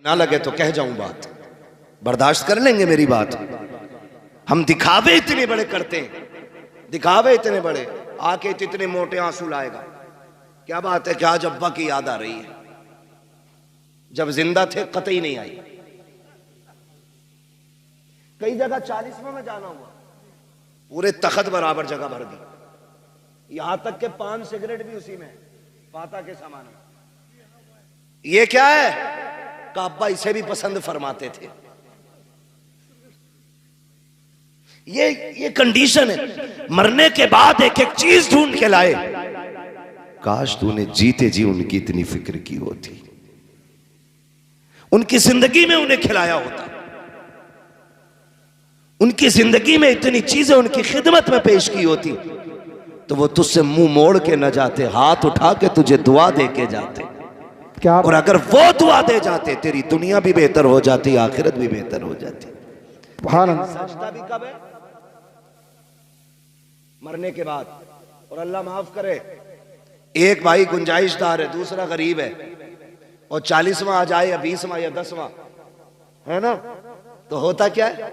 ना लगे तो कह जाऊं बात, बर्दाश्त कर लेंगे मेरी बात। हम दिखावे इतने बड़े करते हैं, दिखावे इतने बड़े, आके इतने मोटे आंसू लाएगा। क्या बात है कि आज अब्बा की याद आ रही है, जब जिंदा थे कतई नहीं आई। कई जगह 40वां में जाना हुआ, पूरे तख्त बराबर जगह भर दी, यहां तक के पान सिगरेट भी उसी में, पाता के सामान में। ये क्या है कि अब्बा इसे भी पसंद फरमाते थे। ये कंडीशन है। मरने के बाद एक एक चीज ढूंढ के लाए। काश तूने जीते जी उनकी इतनी फिक्र की होती, उनकी जिंदगी में उन्हें खिलाया होता, उनकी जिंदगी में इतनी चीजें उनकी खिदमत में पेश की होती, तो वो तुझसे मुंह मोड़ के न जाते, हाथ उठा के तुझे दुआ दे के जाते। क्या और अगर वो दुआ दे जाते, तेरी दुनिया भी बेहतर हो जाती, आखिरत भी बेहतर हो जाती। सजदा भी कब है? मरने के बाद। और अल्लाह माफ करे, एक भाई गुंजाइशदार है, दूसरा गरीब है, और 40वां आ जाए या 20वां या 10वां, है ना, तो होता क्या है?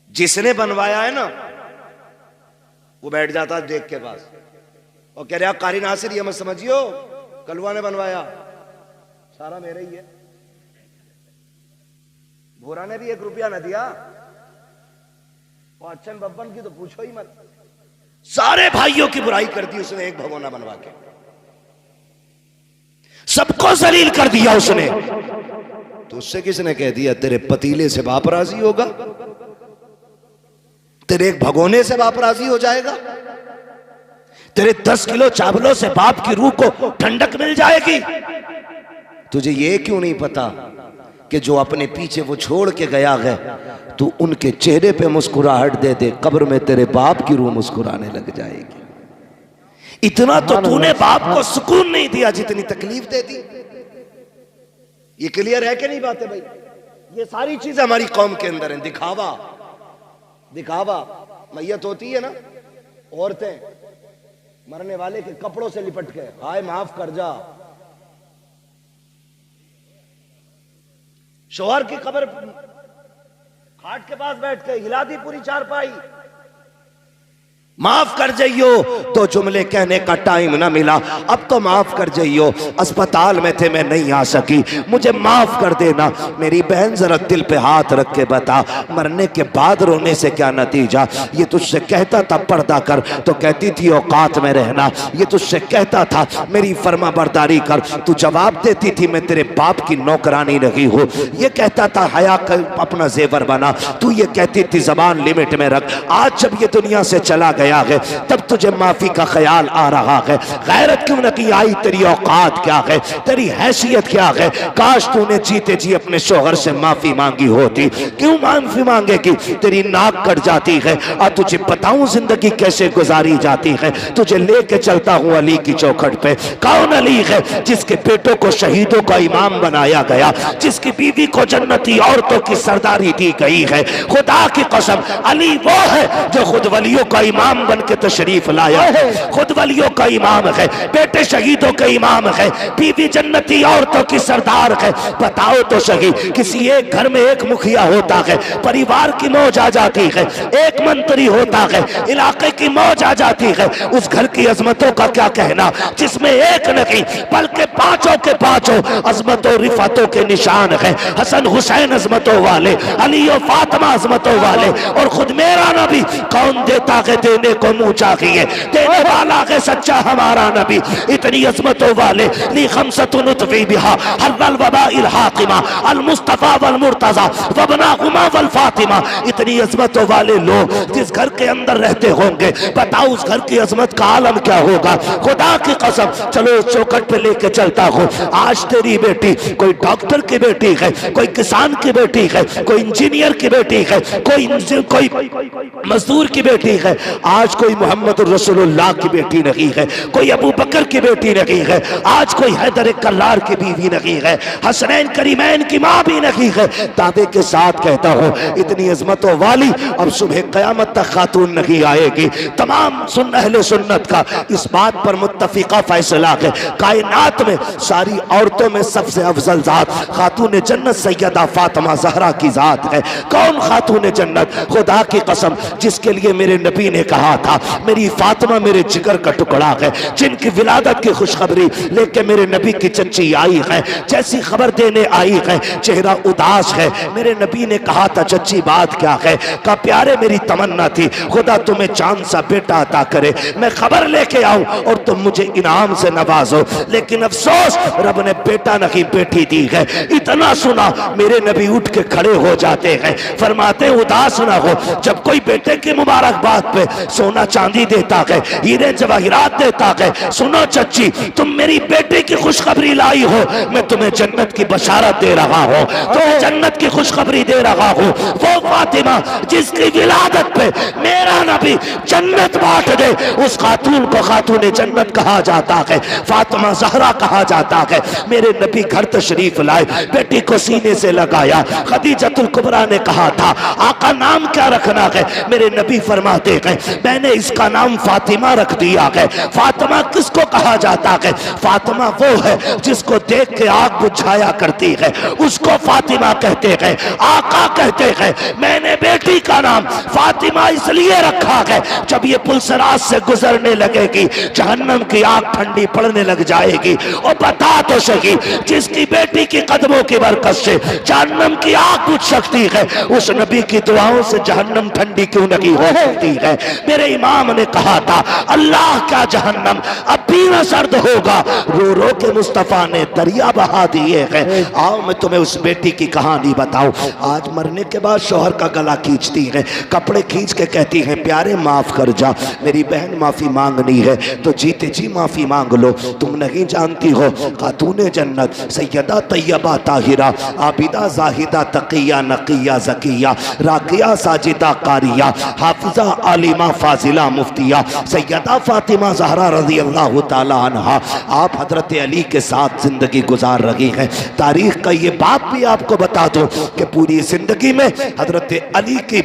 जिसने बनवाया है ना, वो बैठ जाता है देख के पास और कह रहा कारी नासिर ये मत समझियो कलवा ने बनवाया, सारा मेरा ही है, भोरा ने भी 1 रुपया न दिया, और अच्छन बब्बन की तो पूछो ही मत। सारे भाइयों की बुराई कर दी उसने एक भगोना बनवा के, सबको जलील कर दिया उसने। तो उससे किसने कह दिया तेरे पतीले से बाप राजी होगा, तेरे एक भगोने से बाप राजी हो जाएगा, तेरे 10 किलो चावलों से बाप की रूह को ठंडक मिल जाएगी। तुझे ये क्यों नहीं पता कि जो अपने पीछे वो छोड़ के गया है, तू उनके चेहरे पे मुस्कुराहट दे दे, कब्र में तेरे बाप की रूह मुस्कुराने लग जाएगी। इतना तो तूने बाप को सुकून नहीं दिया जितनी तकलीफ दे दी। ये क्लियर है कि नहीं बातें भाई? ये सारी चीजें हमारी कौम के अंदर हैं। दिखावा, दिखावा। मैयत होती है ना, औरतें मरने वाले के कपड़ों से लिपट के, हाय माफ कर जा। शोहर की कब्र खाट के पास बैठ के हिला दी पूरी चारपाई, माफ कर जाइयो, तो जुमले कहने का टाइम ना मिला, अब तो माफ कर जाइयो, अस्पताल में थे मैं नहीं आ सकी, मुझे माफ कर देना। मेरी बहन जरा दिल पे हाथ रख के बता, मरने के बाद रोने से क्या नतीजा? ये तुझसे कहता था पर्दा कर, तो कहती थी औकात में रहना। ये तुझसे कहता था मेरी फर्मा बरदारी कर, तू जवाब देती थी मैं तेरे बाप की नौकरानी रही हूँ। ये कहता था हया कर अपना जेवर बना, तू ये कहती थी जबान लिमिट में रख। आज जब ये दुनिया से चला गया है, तब तुझे माफी का ख्याल आ रहा है। गैरत क्यों न की आई? तेरी औकात क्या है, तेरी हैसियत क्या है? काश तूने जीते जी अपने शोहर से माफी मांगी होती। क्यों माफी मांगेगी? तेरी नाक कट जाती है, और तुझे बताऊं जिंदगी कैसे गुजारी जाती है। तुझे लेके चलता हूं अली की चौखट पे। कौन अली है? जिसके बेटों को शहीदों का इमाम बनाया गया, जिसकी बीवी को जन्नती औरतों की सरदारी दी गई है। खुदा की कसम, अली वो है जो खुद वलियों का इमाम बन के तशरीफ लाया है, खुद वलियों का इमाम है, बेटे शहीदों के इमाम है, बीवी जन्नती औरतों की सरदार है। बताओ तो सही, किसी एक घर में एक मुखिया होता है, परिवार की मौज आ जाती है, एक मंत्री होता है, इलाके की मौज आ जाती है, उस घर की अजमतों का क्या कहना, जिसमें एक नहीं बल्कि पांचों के पांचों अजमतों रिफातों के निशान है। हसन हुसैन अजमतों वाले, अली और फातिमा अजमतों वाले, और खुद मेरा नबी कौन देता है देने को मुंह चाहिए, देने वाला है सच्चा हमारा नबी। इतनी अजमतों वाले ली खमसतुन उतवी बिहा हर्रल वबाइल हातिमा अल मुस्तफा वल मुर्तजा वबनाहुमा वल फातिमा। इतनी अजमतों वाले लोग जिस घर के अंदर रहते होंगे, बताओ उस घर की अजमत का आलम क्या होगा? खुदा की कसम, चलो चौखट पे लेके चलता हूँ। आज तेरी बेटी कोई डॉक्टर की बेटी है, कोई किसान की बेटी है, कोई इंजीनियर की बेटी है, कोई मजदूर की बेटी है। आज कोई मोहम्मद रसूलुल्लाह की बेटी नहीं है, कोई अबू बकर की बेटी नहीं है, आज कोई हैदर कल्लार की बीवी नहीं है, हसनैन करीमैन की माँ भी नहीं है। दावे के साथ कहता हूँ इतनी अजमतों वाली अब सुबह क़यामत तक खातून नहीं आएगी। तमाम अहले सुन्नत का इस बात पर मुत्तफिका फैसला है, कायनात में सारी औरतों में सबसे अफजल जात खातून जन्नत सैयदा फातिमा ज़हरा की जात है। कौन खातून जन्नत? खुदा की कसम जिसके लिए मेरे नबी ने कहा था मेरी फातिमा मेरे जिगर का टुकड़ा है, जिनकी विलादत की खुशखबरी लेके मेरे नबी की चच्ची आई है, जैसी खबर देने आई है चेहरा उदास है। मेरे नबी ने कहा था चच्ची बात क्या है? का प्यारे मेरी तमन्ना थी खुदा तुम्हें चांद सा बेटा अता करे, मैं खबर लेके आऊं और तुम मुझे इनाम से नवाजो। लेकिन अफसोस रब ने बेटा नहीं बेटी दी है। इतना सुना मेरे नबी उठ के खड़े हो जाते हैं, फरमाते उदास ना हो, जब कोई बेटे की मुबारकबाद पे सोना चांदी देता है, हीरे जवाहिरात देता है, सुनो चच्ची तुम मेरी बेटे की खुशखबरी लाई हो, मैं तुम्हें जन्नत की बशारत दे रहा हूँ, तुम्हें जन्नत की खुशखबरी दे रहा हूँ। वो फातिमा जिसकी विलादत पे मेरा नबी जन्नत बांट दे, उस खातून को खातून जन्नत कहा जाता है, फातिमा ज़हरा कहा जाता है। मेरे नबी घर तशरीफ लाए, बेटी को सीने से लगाया। खदीजतुल कुबरा ने कहा था आका नाम क्या रखना है? मेरे नबी फरमाते हैं मैंने इसका नाम फातिमा रख दिया है। फातिमा किसको कहा जाता है? फातिमा वो है जिसको देख के आग बुझाया करती है, उसको फातिमा कहते हैं। आका कहते हैं मैंने बेटी का नाम फातिमा इसलिए रखा है जब ये पुलसराज से गुजरने लगेगी जहन्नम की आग ठंडी पड़ने लग जाएगी। और बता तो सही जिसकी बेटी की कदमों की बरकत से जहन्नम की आग बुझ सकती है, उस नबी की दुआओं से जहन्नम ठंडी क्यों नहीं हो सकती है? मेरे इमाम ने कहा था अल्लाह का जहन्नम अब भी न सर्द होगा, रो रो के मुस्तफा ने दरिया बहा दिए हैं। आओ मैं तुम्हें उस बेटी की कहानी बताऊं। आज मरने के बाद शौहर का गला खींचती है, कपड़े खींच के कहती है प्यारे माफ कर जा, मेरी बहन माफी मांगनी है तो जीते जी माफी मांग लो। तुम नहीं जानती हो खातून जन्नत सैयदा तैयबा ताहिरा आबिदा जाहिदा तकिया नकिया जकिया राकिया साजिदा कारिया हाफिजा आलिमा फाजिला मुफ्तिया सैयदा फातिमा ज़हरा रज़ी अल्लाह ताला अन्हा आप हजरत अली के साथ जिंदगी गुजार रही हैं। तारीख का ये बात भी आपको बता दो कि पूरी जिंदगी में हजरत अली की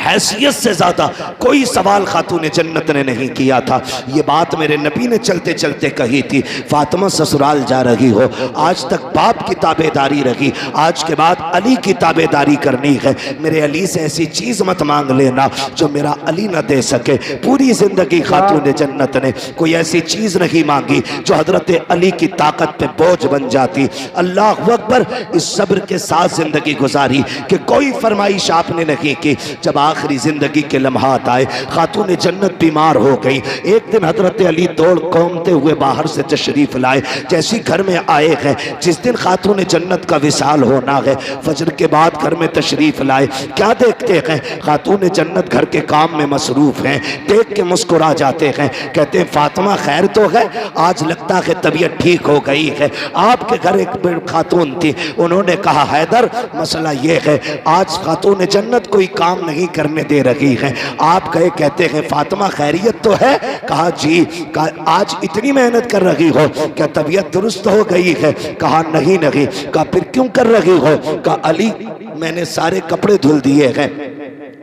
हैसियत से ज्यादा कोई सवाल खातून जन्नत ने नहीं किया था। ये बात मेरे नबी ने चलते चलते कही थी। फातिमा ससुराल जा रही हो, आज तक बाप की ताबेदारी रही, आज के बाद अली की ताबेदारी करनी है। मेरे अली से ऐसी चीज मत मांग लेना जो मेरा अली न दे सके। पूरी जिंदगी खातून जन्नत ने कोई ऐसी चीज नहीं मांगी जो हजरत अली की ताकत पे बोझ बन जाती। अल्लाह अकबर। इस सब्र के साथ जिंदगी गुजारी कि कोई फरमाइश आपने नहीं की। जब आखिरी जिंदगी के लम्हात आए, खातून जन्नत बीमार हो गई। एक दिन हजरत अली दौड़ कौमते हुए बाहर से तशरीफ लाए। जैसी घर में आए हैं, जिस दिन खातून जन्नत का विसाल होना है, फजर के बाद घर में तशरीफ लाए। क्या देखते हैं? खातून जन्नत घर के काम में मसरूफ हैं। देख के मुस्कुरा जाते हैं, कहते हैं फातिमा खैर तो है? आज लगता है तबीयत ठीक हो गई है। आपके घर एक खातून थी, उन्होंने कहा हैदर मसला ये है आज खातून जन्नत कोई काम नहीं करने दे रही है। आप गए, कहते हैं फातिमा खैरियत तो है? कहा जी। कहा आज इतनी मेहनत कर रही हो, क्या तबीयत दुरुस्त हो गई है? कहा नहीं नहीं। कहा फिर क्यों कर रही हो? कहा अली मैंने सारे कपड़े धुल दिए हैं,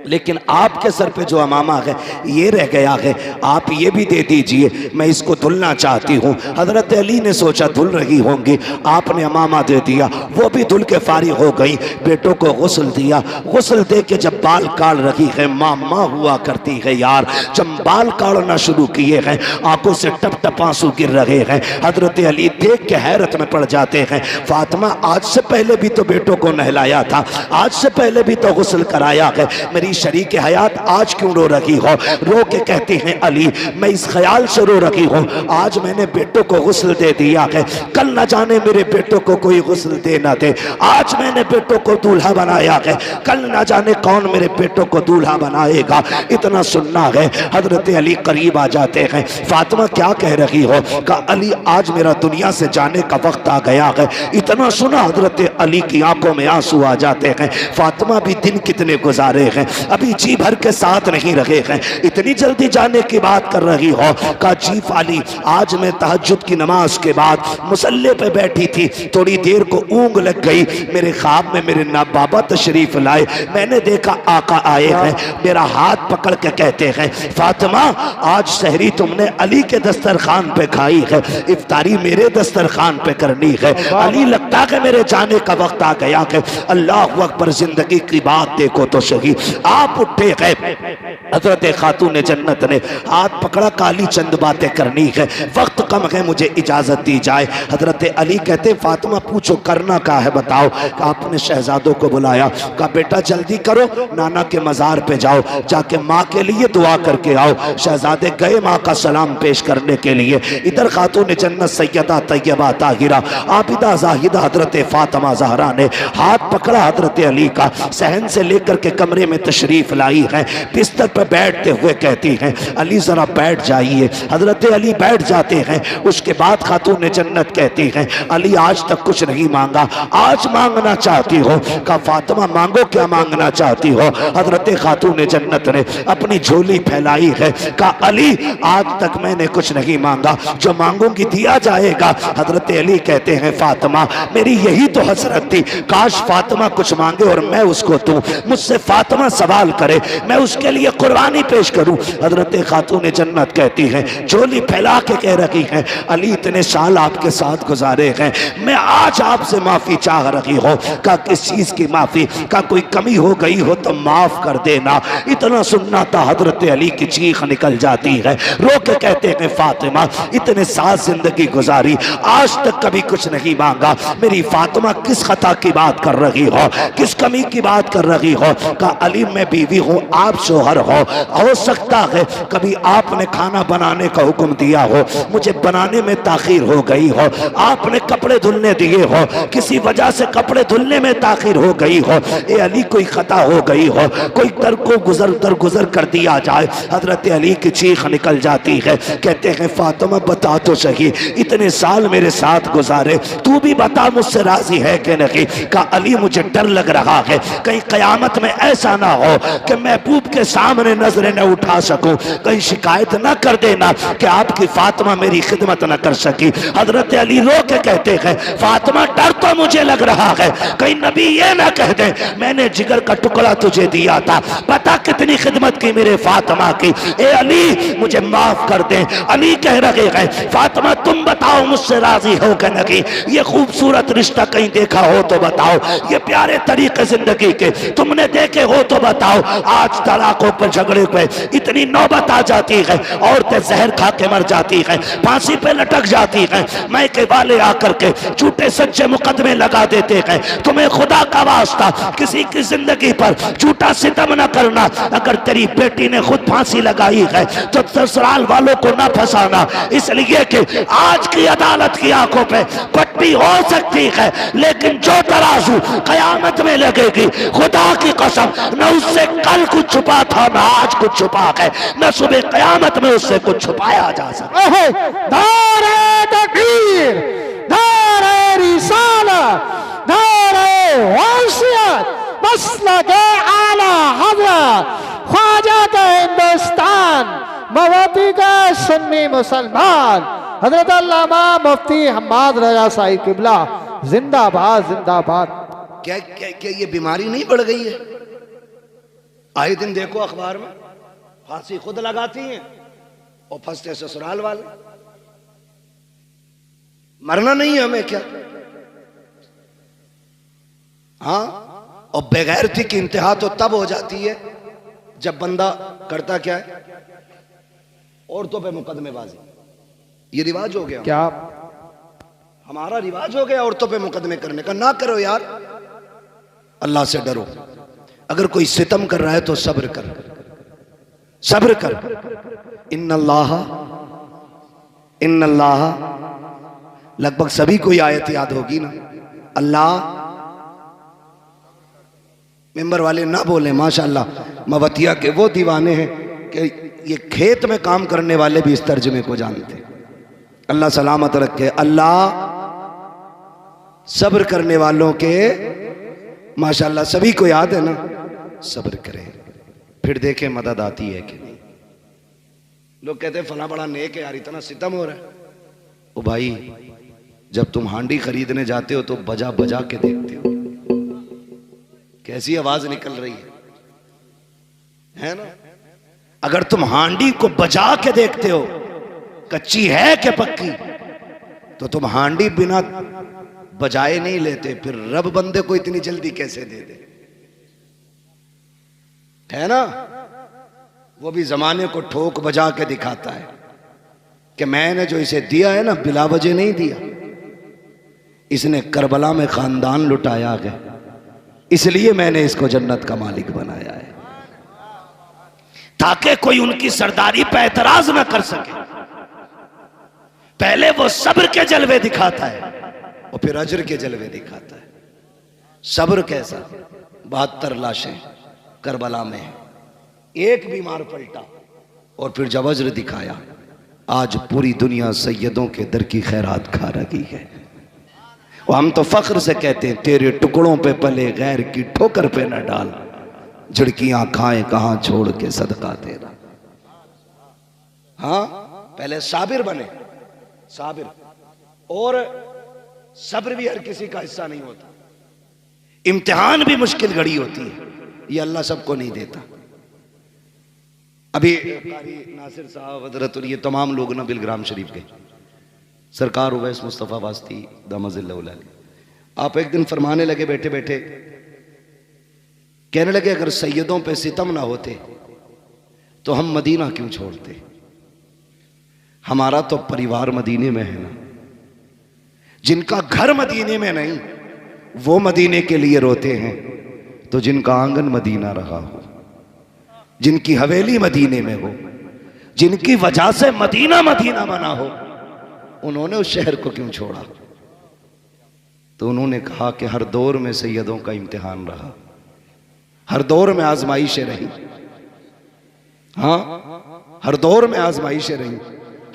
लेकिन आपके सर पे जो अमामा है ये रह गया है, आप ये भी दे दीजिए, मैं इसको धुलना चाहती हूँ। हजरत अली ने सोचा धुल रही होंगी, आपने अमामा दे दिया, वो भी धुल के फारिग हो गई। बेटों को गुस्ल दिया, गुस्ल दे के जब बाल काट रही है, माँ हुआ करती है यार, जब बाल काटना शुरू किए हैं आंखों से टप टप आंसू गिर रहे हैं। हजरत अली देख के हैरत में पड़ जाते हैं। फातिमा आज से पहले भी तो बेटों को नहलाया था, आज से पहले भी तो गुस्ल कराया है, मेरी शरीक हयात आज क्यों रो रही हो? रो के कहती हैं अली मैं इस ख्याल से रो रही हूँ, आज मैंने बेटों को गुस्ल दे दिया है, कल न जाने मेरे बेटों को कोई गुस्ल दे ना दे। आज मैंने बेटों को दूल्हा बनाया है, कल न जाने कौन मेरे बेटों को दूल्हा बनाएगा। इतना सुनना है। हजरत अली करीब आ जाते हैं। फातिमा क्या कह रही हो? कहा अली आज मेरा दुनिया से जाने का वक्त आ गया है। इतना सुना हजरत अली की आंखों में आंसू आ जाते हैं। फातिमा भी दिन कितने गुजारे हैं, अभी जी भर के साथ नहीं रहे हैं, इतनी जल्दी जाने की बात कर रही हो? कहा जी फाली, आज मैं तहज्जुद की नमाज के बाद मुसल्ले पे बैठी थी, थोड़ी देर को ऊँग लग गई, मेरे ख्वाब में मेरे ना बाबा तशरीफ लाए, मैंने देखा आका आए हैं, मेरा हाथ पकड़ के कहते हैं फातिमा आज सहरी तुमने अली के दस्तरखान पे खाई है, इफ्तारी मेरे दस्तरखान पे करनी है। अली लगता है मेरे जाने का वक्त आ गया है। अल्लाह अकबर, जिंदगी की बात देखो तो सही। आप उठे गए, हजरत खातून जन्नत ने हाथ पकड़ा, काली चंद बातें करनी है, वक्त कम है, मुझे इजाजत दी जाए। हजरत अली कहते फातिमा पूछो करना क्या है बताओ। आपने शहजादों को बुलाया, कहा बेटा जल्दी करो, नाना के मजार पे जाओ, जाके माँ के लिए दुआ करके आओ। शहजादे गए माँ का सलाम पेश करने के लिए। इधर खातून जन्नत सैयदा तैयबा ताहिरा आबिदा जाहिदा हजरत फातिमा ज़हरा ने हाथ पकड़ा हजरत अली का, सहन से लेकर के कमरे में तशरीफ लाई है। बिस्तर पर बैठते हुए कहती हैं अली जरा बैठ जाइए। हजरत अली बैठ जाते हैं। उसके बाद खातून जन्नत कहती हैं अली आज तक कुछ नहीं मांगा, आज मांगना चाहती हो? कहा फातिमा मांगो, क्या मांगना चाहती हो? हजरत खातून जन्नत ने अपनी झोली फैलाई है, कहा अली आज तक मैंने कुछ नहीं मांगा, जो मांगूंगी दिया जाएगा। हजरत अली कहते हैं फातिमा मेरी यही तो हसरत थी, काश फातिमा कुछ मांगे और मैं उसको दूं, मुझसे फातिमा सवाल करे, मैं उसके लिए कुर्बानी पेश करूं। हजरत खातून जन्नत कहती हैं झोली फैला के कह रही हैं अली इतने साल आपके साथ गुजारे हैं, मैं आज आपसे माफी चाह रही हूं। का किस चीज की माफी? का कोई कमी हो गई हो तो माफ कर देना। इतना सुनना था हजरत अली की चीख निकल जाती है, रो के कहते हैं फातिमा इतने साल जिंदगी गुजारी, आज तक कभी कुछ नहीं मांगा, मेरी फातिमा किस खता की बात कर रही हो, किस कमी की बात कर रही हो? का अली मैं बीवी हूँ, आप शोहर हो सकता है कभी आपने खाना बनाने का हुक्म दिया हो, मुझे बनाने में ताखीर हो गई हो, आपने कपड़े धुलने दिए हो, किसी वजह से कपड़े धुलने में ताखीर हो गई हो, ए अली कोई खता हो गई हो, कोई दर को गुजर कर दिया जाए। हजरत अली की चीख निकल जाती है, कहते हैं फातिमा बता तो सही, इतने साल मेरे साथ गुजारे, तू भी बता मुझसे राजी है कि नहीं? का अली मुझे डर लग रहा है कहीं कयामत में ऐसा ना हो कि महबूब के सामने नजरें न उठा सकूं, कहीं शिकायत न कर देना कि आपकी फातिमा मेरी खिदमत न कर सकी। हजरत अली रो के कहते हैं फातिमा डर तो मुझे लग रहा है कहीं नबी ये ना कह दे मैंने जिगर का टुकड़ा तुझे दिया था, पता कितनी खिदमत की मेरे फातिमा की, ए अली मुझे माफ कर दे। अली कह रहे हैं फातिमा तुम बताओ मुझसे राजी हो कि नहीं? ये खूबसूरत रिश्ता कहीं देखा हो तो बताओ, ये प्यारे तरीके जिंदगी के तुमने देखे हो तो बताओ। आज तलाकों पर झगड़े पे इतनी नौबत आ जाती है, औरतें जहर खा के मर जाती हैं, फांसी पे लटक जाती हैं, मैके वाले आकर के झूठे सच्चे मुकदमे लगा देते हैं। तुम्हें खुदा का वास्ता किसी की जिंदगी पर झूठा सितम न करना। अगर तेरी बेटी ने खुद फांसी लगाई है तो ससुराल वालों को न फंसाना, इसलिए कि आज की अदालत की आंखों पे पट्टी हो सकती है लेकिन जो तराजू कयामत में लगेगी खुदा की कसम न उससे कल कुछ छुपा था न आज कुछ छुपा है, न सुबह कयामत में उससे कुछ छुपाया जा सकता। नारे तकबीर, नारे रिसाला, नारे वसीयत, मसलके आला हज़रत ख्वाजा का हिंदुस्तान, मवाती का सुन्नी मुसलमान, हजरत अल्लामा मुफ्ती हम्माद रजा साहिब किबला जिंदाबाद जिंदाबाद। क्या क्या क्या ये बीमारी नहीं बढ़ गई है? आए दिन देखो अखबार में फांसी खुद लगाती हैं और फंसते ससुराल वाले। मरना नहीं है हमें क्या? हाँ, और बेगैरती की इंतहा तो तब हो जाती है जब बंदा करता क्या है, औरतों पे मुकदमेबाजी। ये रिवाज हो गया, क्या हमारा रिवाज हो गया औरतों पे मुकदमे करने का। ना करो यार, अल्लाह से डरो। अगर कोई सितम कर रहा है तो सब्र कर, सब्र कर। इन्नल्लाह लगभग सभी को ये आयत याद होगी ना। अल्लाह, मेंबर वाले ना बोले माशाल्लाह, मवतिया के वो दीवाने हैं कि ये खेत में काम करने वाले भी इस तर्जमे को जानते हैं। अल्लाह सलामत रखे। अल्लाह सब्र करने वालों के, माशाल्लाह सभी को याद है ना, सब्र करें। फिर देखें मदद आती है कि नहीं। लोग कहते हैं फला बड़ा नेक है यार, इतना सितम हो रहा है। ओ भाई, जब तुम हांडी खरीदने जाते हो तो बजा बजा के देखते हो कैसी आवाज निकल रही है ना। अगर तुम हांडी को बजा के देखते हो कच्ची है कि पक्की, तो तुम हांडी बिना बजाए नहीं लेते, फिर रब बंदे को इतनी जल्दी कैसे दे दे, है ना। वो भी जमाने को ठोक बजा के दिखाता है कि मैंने जो इसे दिया है ना, बिला वजह नहीं दिया। इसने करबला में खानदान लुटाया है, इसलिए मैंने इसको जन्नत का मालिक बनाया है, ताकि कोई उनकी सरदारी पर एतराज ना कर सके। पहले वो सब्र के जलवे दिखाता है और फिर अजर के जलवे दिखाता है। सब्र कैसा, 72 लाशें करबला में है, एक बीमार पलटा और फिर जब अजर दिखाया, आज पूरी दुनिया सैयदों के दर की खैरात खा रही है। और हम तो फख्र से कहते हैं, तेरे टुकड़ों पे पले गैर की ठोकर पे न डाल, झिड़कियां खाएं कहां छोड़ के सदका तेरा। हाँ, पहले साबिर बने, साबिर। और सब्र भी हर किसी का हिस्सा नहीं होता, इम्तिहान भी मुश्किल घड़ी होती है, ये अल्लाह सबको नहीं देता। अभी कारी नासिर साहब, हजरत और ये तमाम लोग ना बिलग्राम शरीफ के, सरकार उवैस मुस्तफ़ा वास्ती दामजिल्लाह, आप एक दिन फरमाने लगे बैठे बैठे, कहने लगे अगर सैयदों पे सितम ना होते तो हम मदीना क्यों छोड़ते। हमारा तो परिवार मदीने में है ना, जिनका घर मदीने में नहीं वो मदीने के लिए रोते हैं, तो जिनका आंगन मदीना रहा हो, जिनकी हवेली मदीने में हो, जिनकी वजह से मदीना मदीना बना हो, उन्होंने उस शहर को क्यों छोड़ा। तो उन्होंने कहा कि हर दौर में सैयदों का इम्तिहान रहा, हर दौर में आजमाइशें रही। हाँ, हर दौर में आजमाइशें रही,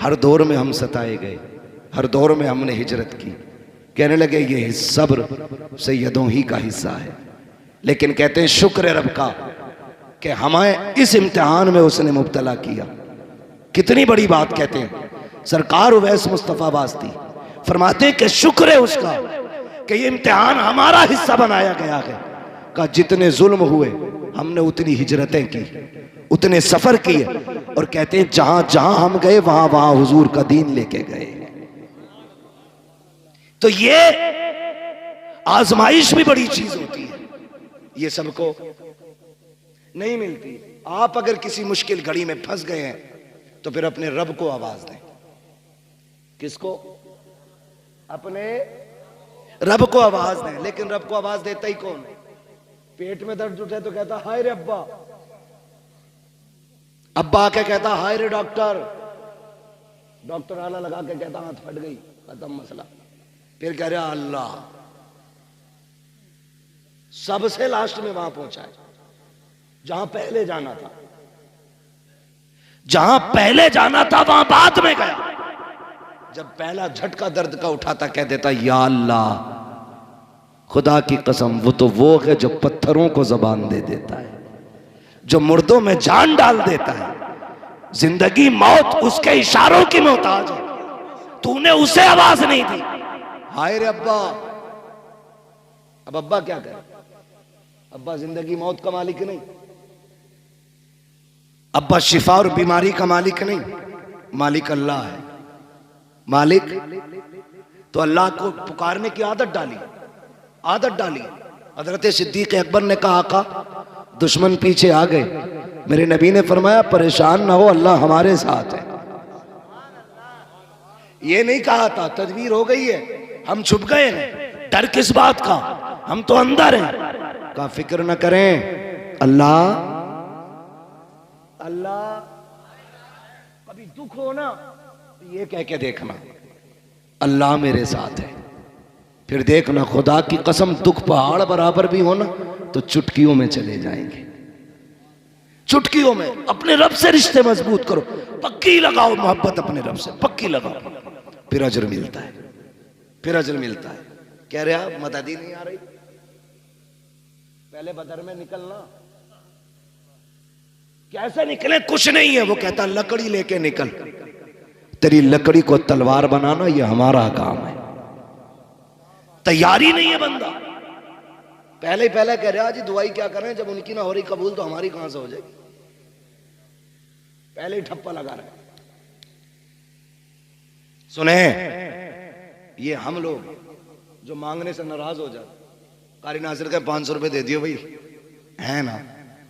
हर दौर में हम सताए गए, हर दौर में हमने हिजरत की। कहने लगे ये सब्र सैयदों ही का हिस्सा है, लेकिन कहते हैं शुक्र रब का कि हमें इस इम्तिहान में उसने मुब्तला किया। कितनी बड़ी बात कहते हैं सरकार उवैस मुस्तफ़ा वास्ती, फरमाते हैं कि शुक्र है उसका कि ये इम्तिहान हमारा हिस्सा बनाया गया है। का जितने जुल्म हुए हमने उतनी हिजरतें की, उतने सफर किए, और कहते हैं जहां जहां हम गए वहां वहां हुजूर का दीन लेके गए। तो ये आजमाइश भी बड़ी चीज होती है, ये सबको नहीं मिलती। आप अगर किसी मुश्किल घड़ी में फंस गए हैं तो फिर अपने रब को आवाज दें। किसको? अपने रब को आवाज दें। लेकिन रब को आवाज देता ही कौन है? पेट में दर्द उठे तो कहता हाय रे अब्बा, अब्बा आके कहता हाय रे डॉक्टर, डॉक्टर आला लगा के कहता हाथ फट गई, खत्म मसला। फिर कह रहा अल्लाह, सबसे लास्ट में वहां पहुंचा है जहां पहले जाना था, जहां पहले जाना था वहां बाद में गया। जब पहला झटका दर्द का उठाता कह देता या अल्लाह, खुदा की कसम वो है जो पत्थरों को जबान दे देता है, जो मुर्दों में जान डाल देता है। जिंदगी मौत उसके इशारों की मोहताज है, तूने उसे आवाज नहीं दी। हाय रे अब्बा, अब अब्बा क्या करे? अब्बा जिंदगी मौत का मालिक नहीं, अब्बा शिफा और बीमारी का मालिक नहीं, मालिक अल्लाह है। मालिक तो अल्लाह को पुकारने की आदत डाली, आदत डाली। हजरत सिद्दीक अकबर ने कहा आका दुश्मन पीछे आ गए, मेरे नबी ने फरमाया परेशान ना हो, अल्लाह हमारे साथ है। ये नहीं कहा था तदबीर हो गई है, हम छुप गए हैं, डर किस बात का, हम तो अंदर हैं। का फिक्र न करें, अल्लाह अल्लाह। कभी दुख हो ना तो ये कह के देखना अल्लाह मेरे साथ है, फिर देखना खुदा की कसम दुख पहाड़ बराबर भी हो ना तो चुटकियों में चले जाएंगे। चुटकियों में अपने रब से रिश्ते मजबूत करो, पक्की लगाओ मोहब्बत अपने रब से, पक्की लगाओ, फिर अजर मिलता है, फिर अजर मिलता है। कह रहे आप मदद ही नहीं आ रही, पहले बदर में निकलना, कैसे निकले? कुछ नहीं है। वो कहता लकड़ी लेके निकल, तेरी लकड़ी को तलवार बनाना ये हमारा काम है। तैयारी नहीं है बंदा, पहले ही पहले कह रहा जी दुआई क्या करें, जब उनकी ना हो रही कबूल तो हमारी कहां से हो जाएगी। पहले ही ठप्पा लगा रहे। सुने, ये हम लोग जो मांगने से नाराज हो जाते, कारी नासिर का 500 रुपए दे दियो भाई, है ना,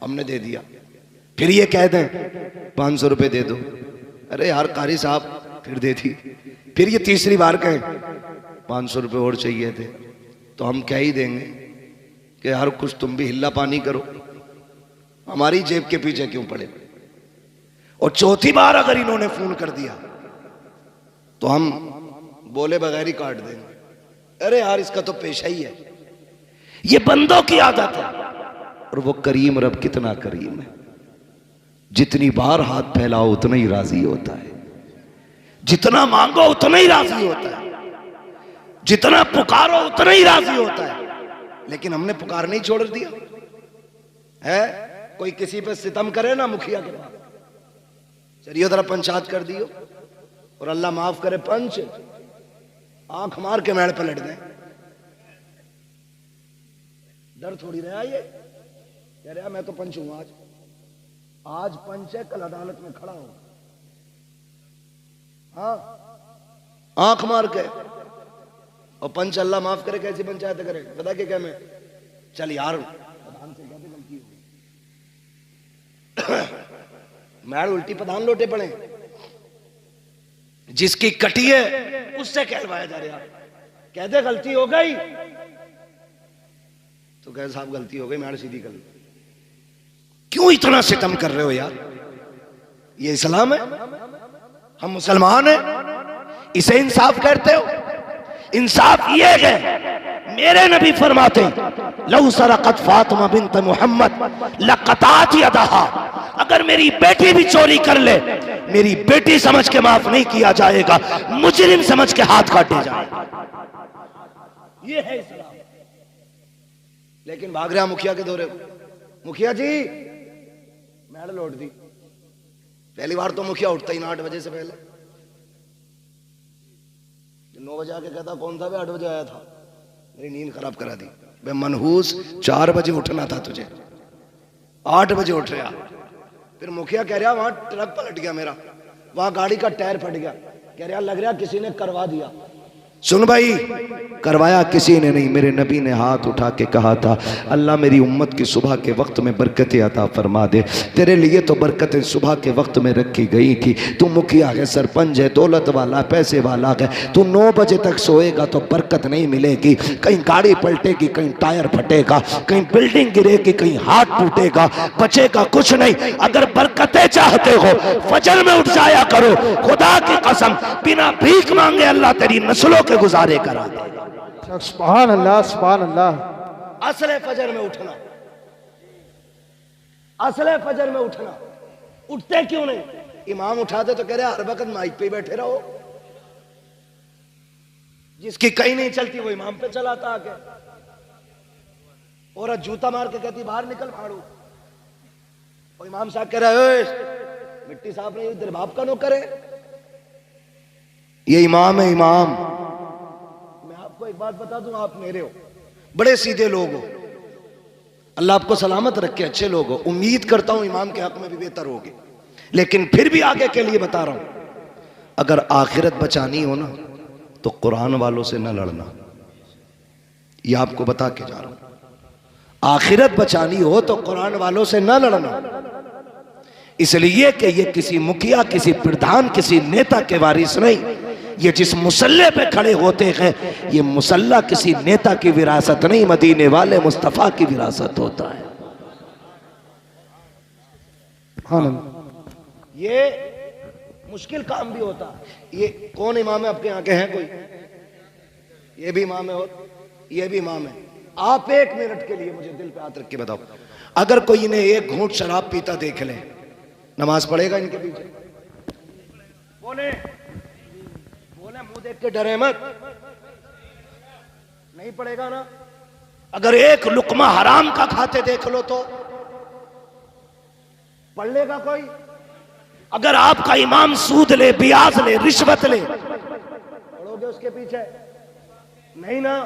हमने दे दिया। फिर ये कह दें 500 रुपए दे दो, अरे यार कारी साहब फिर दे दी। फिर ये तीसरी बार कहें 500 रुपए और चाहिए थे, तो हम क्या ही देंगे कि यार कुछ तुम भी हिल्ला पानी करो, हमारी जेब के पीछे क्यों पड़े। और चौथी बार अगर इन्होंने फोन कर दिया तो हम बोले बगैर ही काट देंगे। अरे यार इसका तो पेशा ही है, ये बंदों की आदत है। और वो करीम रब कितना करीम है, जितनी बार हाथ फैलाओ उतना ही राजी होता है, जितना मांगो उतना ही राजी होता है, जितना पुकारो उतना ही राजी होता है। लेकिन हमने पुकार नहीं छोड़ दिया है। कोई किसी पे सितम करे ना मुखिया के पास, चलिए जरा पंचायत कर दियो, और अल्लाह माफ करे पंच आंख मार के मेड़ पलट दें। डर थोड़ी रहा ये, कह रहा मैं तो पंच हूं, आज पंच है, कल अदालत में खड़ा हूं। हाँ, आंख मार के। और पंच अल्लाह माफ करे कैसी पंचायत करे, बता के क्या मैं, चल यार प्रधान से कहते गलती हो मैड उल्टी प्रधान लोटे पड़े, जिसकी कटी है उससे कहलवाया जा रहा। कहते गलती हो गई तो कह साहब गलती हो गई, मैड सीधी कर लो। क्यों इतना सितम कर रहे हो यार? ये इस्लाम है, हम मुसलमान हैं, इसे इंसाफ कहते हो? इंसाफ ये है, मेरे नबी फरमाते लौ सरकत फातिमा बिन्त मोहम्मद लक़तात यदहा, अगर मेरी बेटी भी चोरी कर ले, मेरी बेटी समझ के माफ नहीं किया जाएगा, मुजरिम समझ के हाथ काटे जाएगा। ये है इस्लाम। लेकिन भाग रहा मुखिया के दौरे को, मुखिया जी मैड लौट दी। पहली बार तो मुखिया उठता ही ना 8 बजे से पहले, 9 बजे आके कहता कौन था? 8 बजे आया था, मेरी नींद खराब करा दी। बे मनहूस, 4 बजे उठना था तुझे, 8 बजे उठ रहा। फिर मुखिया कह रहा वहां ट्रक पलट गया मेरा, वहां गाड़ी का टायर फट गया, कह रहा लग रहा किसी ने करवा दिया। सुन भाई, करवाया किसी ने नहीं, मेरे नबी ने हाथ उठा के कहा था अल्लाह मेरी उम्मत की सुबह के वक्त में बरकतें अता फरमा दे। तेरे लिए तो बरकतें सुबह के वक्त में रखी गई थी। तू मुखिया है, सरपंच है, दौलत वाला, पैसे वाला है, तू 9 बजे तक सोएगा तो बरकत नहीं मिलेगी। कहीं गाड़ी पलटेगी, कहीं टायर फटेगा, कहीं बिल्डिंग गिरेगी, कहीं हाथ टूटेगा, बचेगा कुछ नहीं। अगर बरकतें चाहते हो फजर में उठ जाया करो, खुदा की कसम बिना भीख मांगे अल्लाह तेरी नस्लों के गुजारे करा देगा। सुभान अल्लाह, सुभान अल्लाह। असले फजर में उठना, असले फजर में उठना। उठते क्यों नहीं? इमाम उठाते तो कह रहे हर वक्त माइक पे बैठे रहो। जिसकी कहीं नहीं चलती वो इमाम पे चलाता आके, औरत जूता मार के कहती बाहर निकल फाड़ू, और इमाम साहब कह रहे मिट्टी साफ नहीं, तेरे बाप का नौकर है। ये इमाम है, इमाम। आपको एक बात बता दूं, आप मेरे हो, बड़े सीधे लोग हो, अल्लाह आपको सलामत रखे, अच्छे लोग हो। उम्मीद करता हूं इमाम के हक में भी बेहतर होगे, लेकिन फिर भी आगे के लिए बता रहा हूं, अगर आखिरत बचानी हो ना तो कुरान वालों से न लड़ना। यह आपको बता के जा रहा हूं, आखिरत बचानी हो तो कुरान वालों से न लड़ना। इसलिए कि ये किसी मुखिया, किसी प्रधान, किसी नेता के वारिस नहीं। ये जिस मुसल्ले पे खड़े होते हैं, ये मुसल्ला किसी नेता की विरासत नहीं, मदीने वाले मुस्तफा की विरासत होता है। ये मुश्किल काम भी होता है। ये कौन इमाम है आपके यहाँ के? हैं कोई? ये भी इमाम है और ये भी इमाम है। आप 1 मिनट के लिए मुझे दिल पे हाथ रख के बताओ, अगर कोई इन्हें 1 घूंट शराब पीता देख ले, नमाज पढ़ेगा इनके पीछे? बोले मुंह देख के डरे मत, नहीं पड़ेगा ना। अगर 1 लुकमा हराम का खाते देख लो तो पढ़ लेगा कोई? अगर आपका इमाम सूद ले, ब्याज ले, रिश्वत ले, पढ़ोगे उसके पीछे? नहीं ना,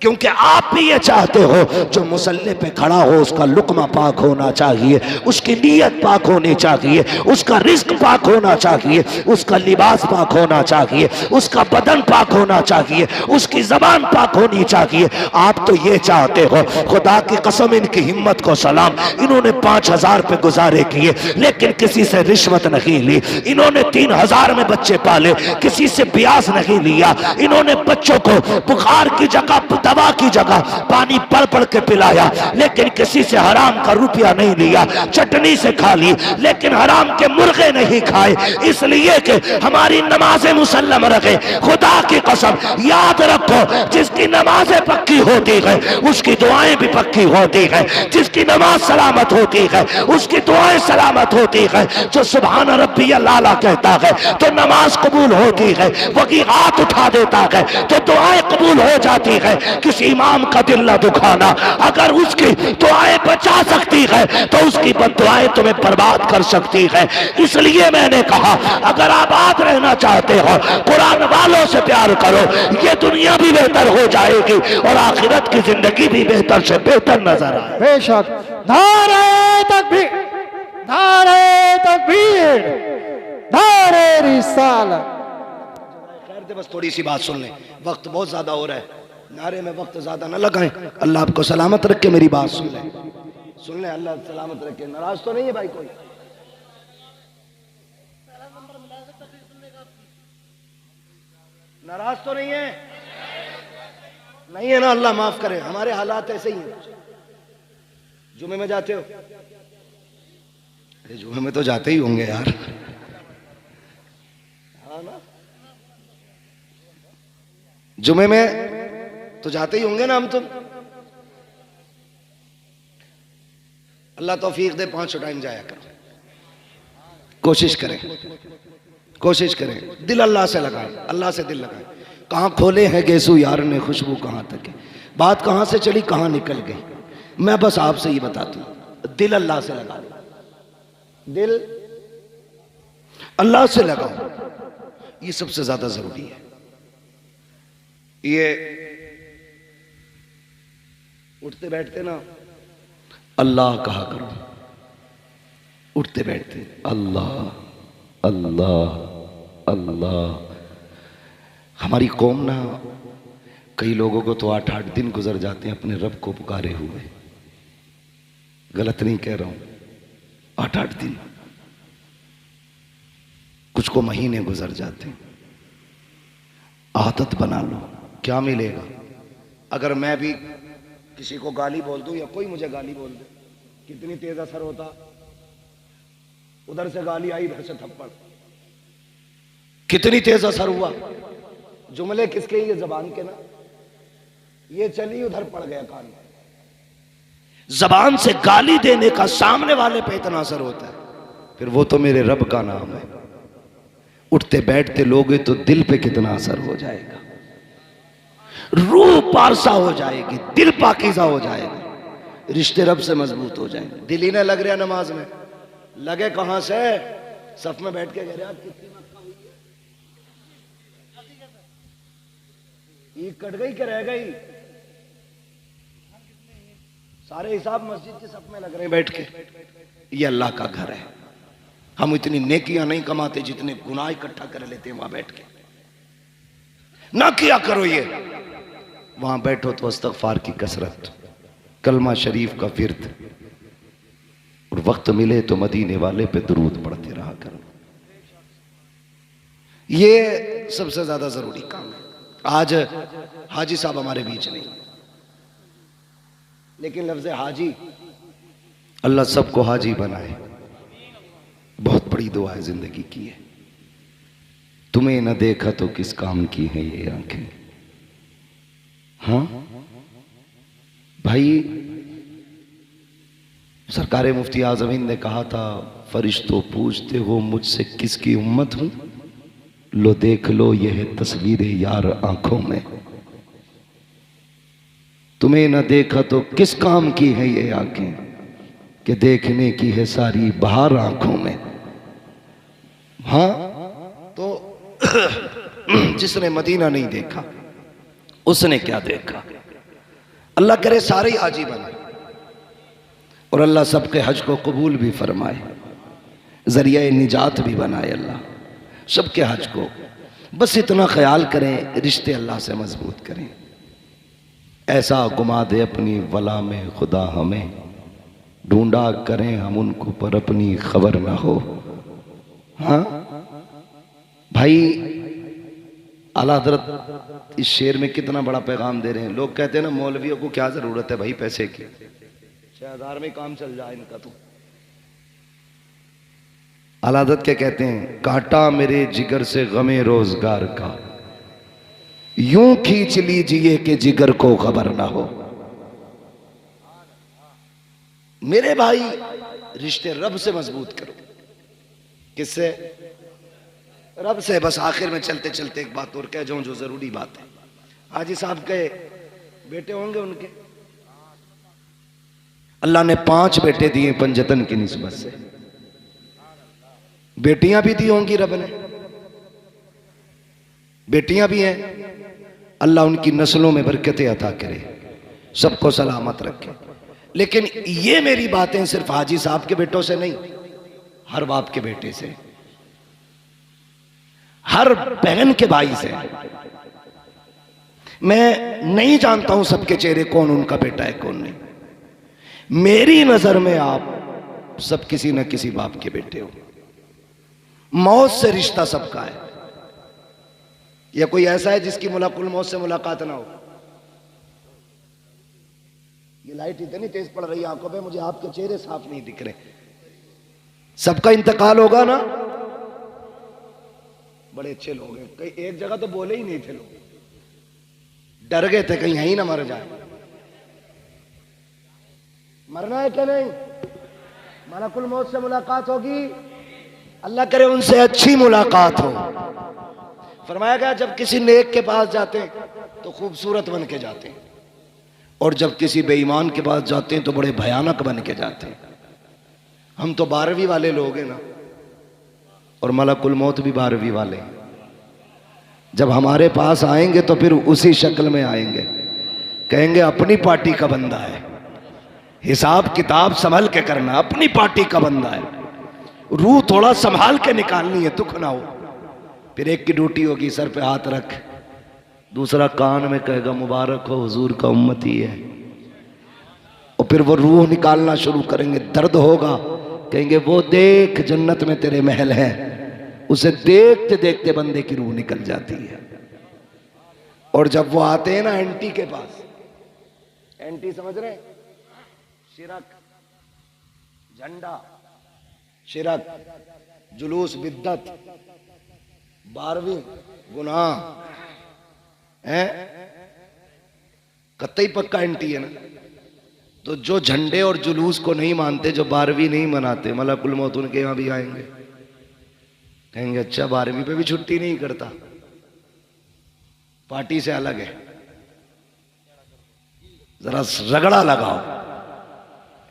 क्योंकि आप भी ये चाहते हो जो मुसल्ले पे खड़ा हो उसका लुक्मा पाक होना चाहिए, उसकी नीयत पाक होनी चाहिए, उसका रिस्क पाक होना चाहिए, उसका लिबास पाक होना चाहिए, उसका बदन पाक होना चाहिए, उसकी जबान पाक होनी चाहिए। आप तो ये चाहते हो। खुदा की कसम, इनकी हिम्मत को सलाम, इन्होंने 5,000 पे गुजारे किए लेकिन किसी से रिश्वत नहीं ली। इन्होंने 3,000 में बच्चे पाले, किसी से ब्याज नहीं लिया। इन्होंने बच्चों को बुखार की जगह, दवा की जगह पानी पढ़ पढ़ के पिलाया, लेकिन किसी से हराम का रुपया नहीं लिया। चटनी से खा ली लेकिन हराम के मुर्गे नहीं खाए, इसलिए कि हमारी नमाजें मुसल्लम रखे। खुदा की कसम, याद रखो, जिसकी नमाजें पक्की होती है उसकी दुआएं भी पक्की होती है। जिसकी नमाज सलामत होती है उसकी दुआएं सलामत होती है। जो सुभान रब्बी अल्लाह कहता है तो नमाज कबूल होती है। वही हाथ उठा देता है तो दुआएं कबूल हो जाती है। किसी इमाम का दिल न दुखाना, अगर उसकी दुआएं बचा सकती है तो उसकी बददुआएं तुम्हें बर्बाद कर सकती है। इसलिए मैंने कहा, अगर आबाद रहना चाहते हो कुरान वालों से प्यार करो, ये दुनिया भी बेहतर हो जाएगी और आखिरत की जिंदगी भी बेहतर से बेहतर नजर आए। बेशक। नारे तकबीर, नारे तकबीर, नारे रिसालत। खैर दे, बस थोड़ी सी बात सुन ले, वक्त बहुत ज्यादा हो रहा है, नारे में वक्त ज्यादा न लगाएं। अल्लाह आपको सलामत रखे, मेरी बात सुन ले, सुन ले, अल्लाह सलामत रखे। नाराज तो नहीं है भाई कोई? नाराज तो नहीं है? नहीं है ना? अल्लाह माफ करे, हमारे हालात ऐसे ही हैं। जुमे में जाते हो? अरे जुमे में तो जाते ही होंगे यार, हाँ ना? जुमे में तो जाते ही होंगे ना हम तुम? अल्लाह तौफीक दे, 5 टाइम जाया करो, कोशिश करें, कोशिश करें। दिल अल्लाह से लगाएं, अल्लाह से दिल लगाएं। कहाँ खोले हैं गेसू यार ने खुशबू कहाँ तक है, बात कहाँ से चली कहाँ निकल गई। मैं बस आपसे ये बताता हूं, दिल अल्लाह से लगा लो, दिल अल्लाह से लगाओ, ये सबसे ज्यादा जरूरी है। ये उठते बैठते ना अल्लाह कहा करो, उठते बैठते अल्लाह अल्लाह अल्लाह। हमारी कौम ना, कई लोगों को तो 8-8 दिन गुजर जाते हैं अपने रब को पुकारे हुए, गलत नहीं कह रहा हूं, 8-8 दिन, कुछ को महीने गुजर जाते हैं। आदत बना लो, क्या मिलेगा? अगर मैं भी किसी को गाली बोल दूं या कोई मुझे गाली बोल दे, कितनी तेज असर होता। उधर से गाली आई, इधर से थप्पड़, कितनी तेज असर हुआ। जुमले किसके? ये जबान के ना, ये चली उधर पड़ गया कान में। जबान से गाली देने का सामने वाले पे इतना असर होता है, फिर वो तो मेरे रब का नाम है। उठते बैठते लोगे तो दिल पे कितना असर हो जाएगा, रूह पारसा हो जाएगी, दिल पाकीज़ा हो जाएगा, रिश्ते रब से मजबूत हो जाएंगे। दिल ही ना लग रहा नमाज में, लगे कहां से? सफ में बैठ के कह रहे आज कितनी मक्का हुई है, ईद कट गई कि रह गई? सारे हिसाब मस्जिद के सफ में लग रहे हैं बैठ के। ये अल्लाह का घर है, हम इतनी नेकियां नहीं कमाते जितने गुनाह इकट्ठा कर लेते हैं वहां बैठ के। ना किया करो ये, वहां बैठो तो इस्तगफार की कसरत, कलमा शरीफ का फिर्द, और वक्त मिले तो मदीने वाले पे दुरूद पढ़ते रहा करो। ये सबसे ज्यादा जरूरी काम है। आज हाजी साहब हमारे बीच नहीं, लेकिन लफ्ज़ हाजी, अल्लाह सबको हाजी बनाए। बहुत बड़ी दुआ है जिंदगी की है। तुम्हें न देखा तो किस काम की है ये आंखें। हाँ भाई, सरकार मुफ्ती आज़मीन ने कहा था, फरिश्तों पूछते हो मुझसे किसकी उम्मत हूं, लो देख लो ये है तस्वीर यार आंखों में। तुम्हें न देखा तो किस काम की है ये आंखें, कि देखने की है सारी बहार आंखों में। हाँ तो जिसने मदीना नहीं देखा उसने क्या देखा। अल्लाह करे सारे हाजी बने और अल्लाह सबके हज को कबूल भी फरमाए, जरिया निजात भी बनाए अल्लाह सबके हज को। बस इतना ख्याल करें, रिश्ते अल्लाह से मजबूत करें। ऐसा घुमा दे अपनी वला में खुदा हमें, ढूंढा करें हम उनको पर अपनी खबर ना हो। हाँ भाई आला हज़रत इस शेर में कितना बड़ा पैगाम दे रहे हैं। लोग कहते हैं ना मौलवियों को क्या जरूरत है भाई पैसे की, 6000 में काम चल जाए इनका। तो आला हज़रत क्या कहते हैं, कांटा मेरे जिगर से गमे रोजगार का, यूं खींच लीजिए कि जिगर को खबर ना हो। मेरे भाई रिश्ते रब से मजबूत करो। किससे? रब से। बस आखिर में चलते चलते एक बात और कह जाऊं जो जरूरी बात है। हाजी साहब के बेटे होंगे, उनके अल्लाह ने 5 बेटे दिए पंजतन की निस्बत से, बेटियां भी दी होंगी रब ने, बेटियां भी हैं। अल्लाह उनकी नस्लों में बरकतें अता करे, सबको सलामत रखे। लेकिन ये मेरी बातें सिर्फ हाजी साहब के बेटों से नहीं, हर बाप के बेटे से, हर बहन के भाई से। मैं नहीं जानता हूं सबके चेहरे कौन उनका बेटा है कौन नहीं। मेरी नजर में आप सब किसी न किसी बाप के बेटे हो। मौत से रिश्ता सबका है। या कोई ऐसा है जिसकी मुलाकुल मौत से मुलाकात ना हो? ये लाइट इतनी तेज पड़ रही है आंखों पे, मुझे आपके चेहरे साफ नहीं दिख रहे। सबका इंतकाल होगा ना। बड़े अच्छे लोग हैं, कई एक जगह तो बोले ही नहीं थे लोग, डर गए थे कहीं यहीं ना मर जाए। मरना है क्या नहीं? मलकुल मौत से मुलाकात होगी, अल्लाह करे उनसे अच्छी मुलाकात हो। फरमाया गया जब किसी नेक के पास जाते हैं तो खूबसूरत बन के जाते हैं, और जब किसी बेईमान के पास जाते हैं तो बड़े भयानक बन के जाते हैं। हम तो 12वीं वाले लोग हैं ना, और मलकुल मौत भी 12वीं वाले। जब हमारे पास आएंगे तो फिर उसी शक्ल में आएंगे, कहेंगे अपनी पार्टी का बंदा है, हिसाब किताब संभल के करना, अपनी पार्टी का बंदा है, रूह थोड़ा संभाल के निकालनी है, दुख ना हो। फिर एक की ड्यूटी होगी सर पे हाथ रख, दूसरा कान में कहेगा मुबारक हो हुजूर का उम्मती है, और फिर वो रूह निकालना शुरू करेंगे। दर्द होगा, कहेंगे वो देख जन्नत में तेरे महल है, उसे देखते देखते बंदे की रूह निकल जाती है। और जब वो आते हैं ना एंटी के पास, एंटी समझ रहे? शिरक, झंडा, शिरक, जुलूस, बिद्दत, 12वीं गुनाह है, कतई पक्का एंटी है ना। तो जो झंडे और जुलूस को नहीं मानते, जो 12वीं नहीं मनाते, मलकुल मौत उनके यहां भी आएंगे, कहेंगे अच्छा 12वीं पे भी छुट्टी नहीं करता, पार्टी से अलग है, जरा रगड़ा लगाओ।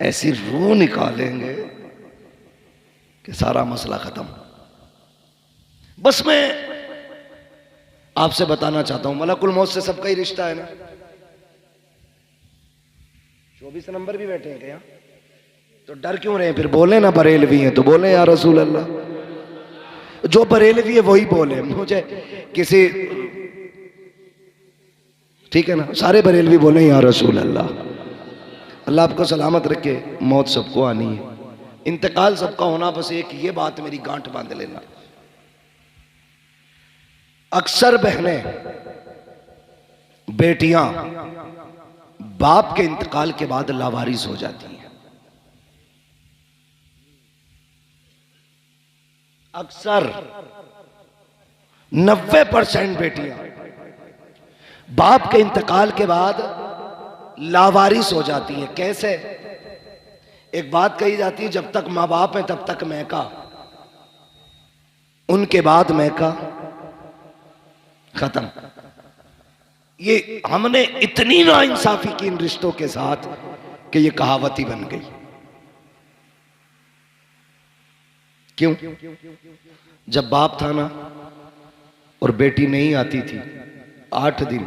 ऐसी रूह निकालेंगे कि सारा मसला खत्म। बस मैं आपसे बताना चाहता हूं मलकुल मौत से सबका ही रिश्ता है ना। 24 नंबर भी बैठे हैं क्या? तो डर क्यों रहे हैं? फिर बोले ना बरेलवी हैं तो बोले या रसूल अल्लाह। जो बरेलवी है वही बोले, मुझे किसी, ठीक है ना, सारे बरेलवी बोले या रसूल अल्लाह। अल्लाह आपको सलामत रखे। मौत सबको आनी है, इंतकाल सबका होना, बस एक ये बात मेरी गांठ बांध लेना। अक्सर बहनें, बेटियां बाप के इंतकाल के बाद लावारिस हो जाती हैं। अक्सर 90% बेटियां बाप के इंतकाल के बाद लावारिस हो जाती हैं। कैसे? एक बात कही जाती है, जब तक मां बाप है तब तक मैका, उनके बाद मैका खत्म। ये हमने इतनी नाइंसाफी की इन रिश्तों के साथ कि ये कहावत ही बन गई। क्यों? जब बाप था ना और बेटी नहीं आती थी 8 दिन,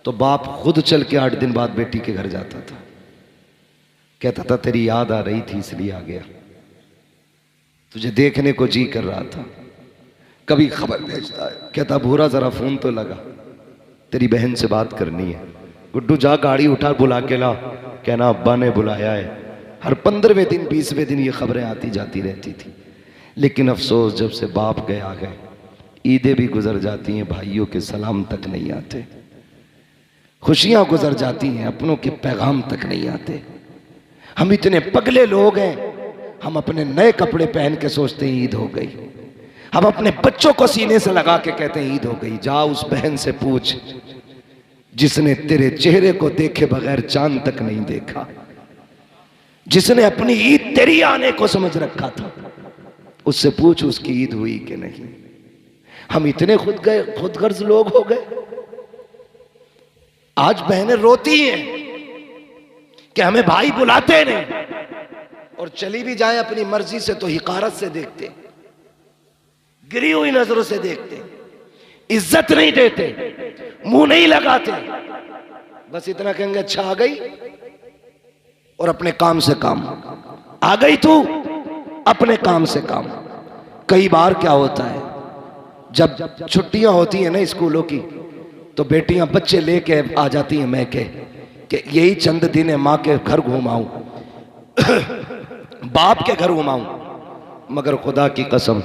तो बाप खुद चल के 8 दिन बाद बेटी के घर जाता था। कहता था तेरी याद आ रही थी इसलिए आ गया, तुझे देखने को जी कर रहा था। कभी खबर भेजता है, कहता भूरा जरा फोन तो लगा, तेरी बहन से बात करनी है। गुड्डू जा गाड़ी उठा बुला के ला, कहना अब्बा ने बुलाया है। हर 15वें दिन 20वें दिन ये खबरें आती जाती रहती थी। लेकिन अफसोस जब से बाप गए आ गए, ईदें भी गुजर जाती हैं, भाइयों के सलाम तक नहीं आते। खुशियां गुजर जाती हैं, अपनों के पैगाम तक नहीं आते। हम इतने पगले लोग हैं, हम अपने नए कपड़े पहन के सोचते हैं ईद हो गई। हम अपने बच्चों को सीने से लगा के कहते हैं ईद हो गई। जा उस बहन से पूछ जिसने तेरे चेहरे को देखे बगैर चांद तक नहीं देखा, जिसने अपनी ईद तेरी आने को समझ रखा था, उससे पूछ उसकी ईद हुई कि नहीं। हम इतने खुदगर्ज लोग हो गए। आज बहनें रोती हैं कि हमें भाई बुलाते नहीं, और चली भी जाए अपनी मर्जी से तो हिकारत से देखते, गिरी हुई नजरों से देखते, इज्जत नहीं देते, मुंह नहीं लगाते। बस इतना कहेंगे अच्छा आ गई, और अपने काम से काम। आ गई तू, अपने काम से काम। कई बार क्या होता है, जब छुट्टियां होती हैं ना स्कूलों की, तो बेटियां बच्चे लेके आ जाती हैं मैके कि यही चंद दिन है, माँ के घर घुमाऊं बाप के घर घुमाऊं। मगर खुदा की कसम,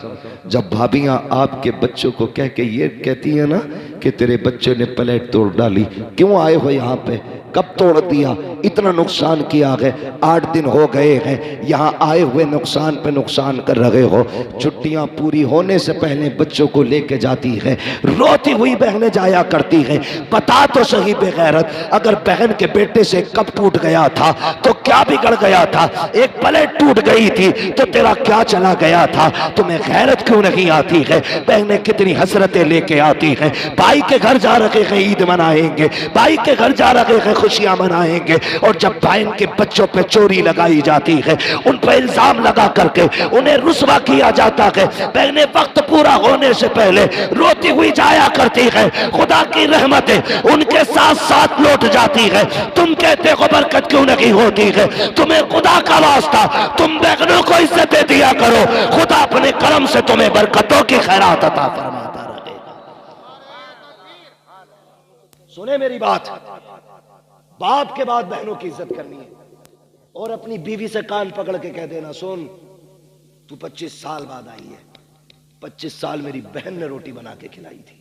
जब भाभियां आपके बच्चों को कह के ये कहती है ना कि तेरे बच्चे ने प्लेट तोड़ डाली, क्यों आए हो यहाँ पे, कब तोड़ दिया, इतना नुकसान किया है, 8 दिन हो गए हैं यहाँ आए हुए, नुकसान पे नुकसान कर रहे हो। छुट्टियां पूरी होने से पहले बच्चों को लेके जाती है, रोती हुई बहनें जाया करती हैं। बता तो सही बेगैरत, अगर बहन के बेटे से कब टूट गया था तो क्या बिगड़ गया था? एक प्लेट टूट गई थी तो तेरा क्या चला गया था? तुम्हें गैरत क्यों नहीं आती है? बहनें कितनी हसरतें लेके आती हैं। भाई के घर जा रहे हैं, ईद मनाएंगे, भाई के घर जा रहे हैं, खुशियां मनाएंगे, और जब बहन के बच्चों पे चोरी लगाई जाती है, उन पर इल्जाम लगा करके उन्हें रुस्वा किया जाता है, बहनें वक्त पूरा होने से पहले रोती हुई जाया करती है। खुदा की रहमतें उनके साथ साथ लौट जाती है। तुम कहते हो बरकत क्यों नहीं होती है? तुम्हें खुदा का वास्ता, तुम बहनों को इज्जत दिया करो, खुदा अपने करम से तुम्हें बरकतों की खैरात अता फरमाता रहेगा। सुने मेरी बात, बाप के बाद बहनों की इज्जत करनी है, और अपनी बीवी से कान पकड़ के कह देना, सुन तू 25 साल बाद आई है, 25 साल मेरी बहन ने रोटी बना के खिलाई थी।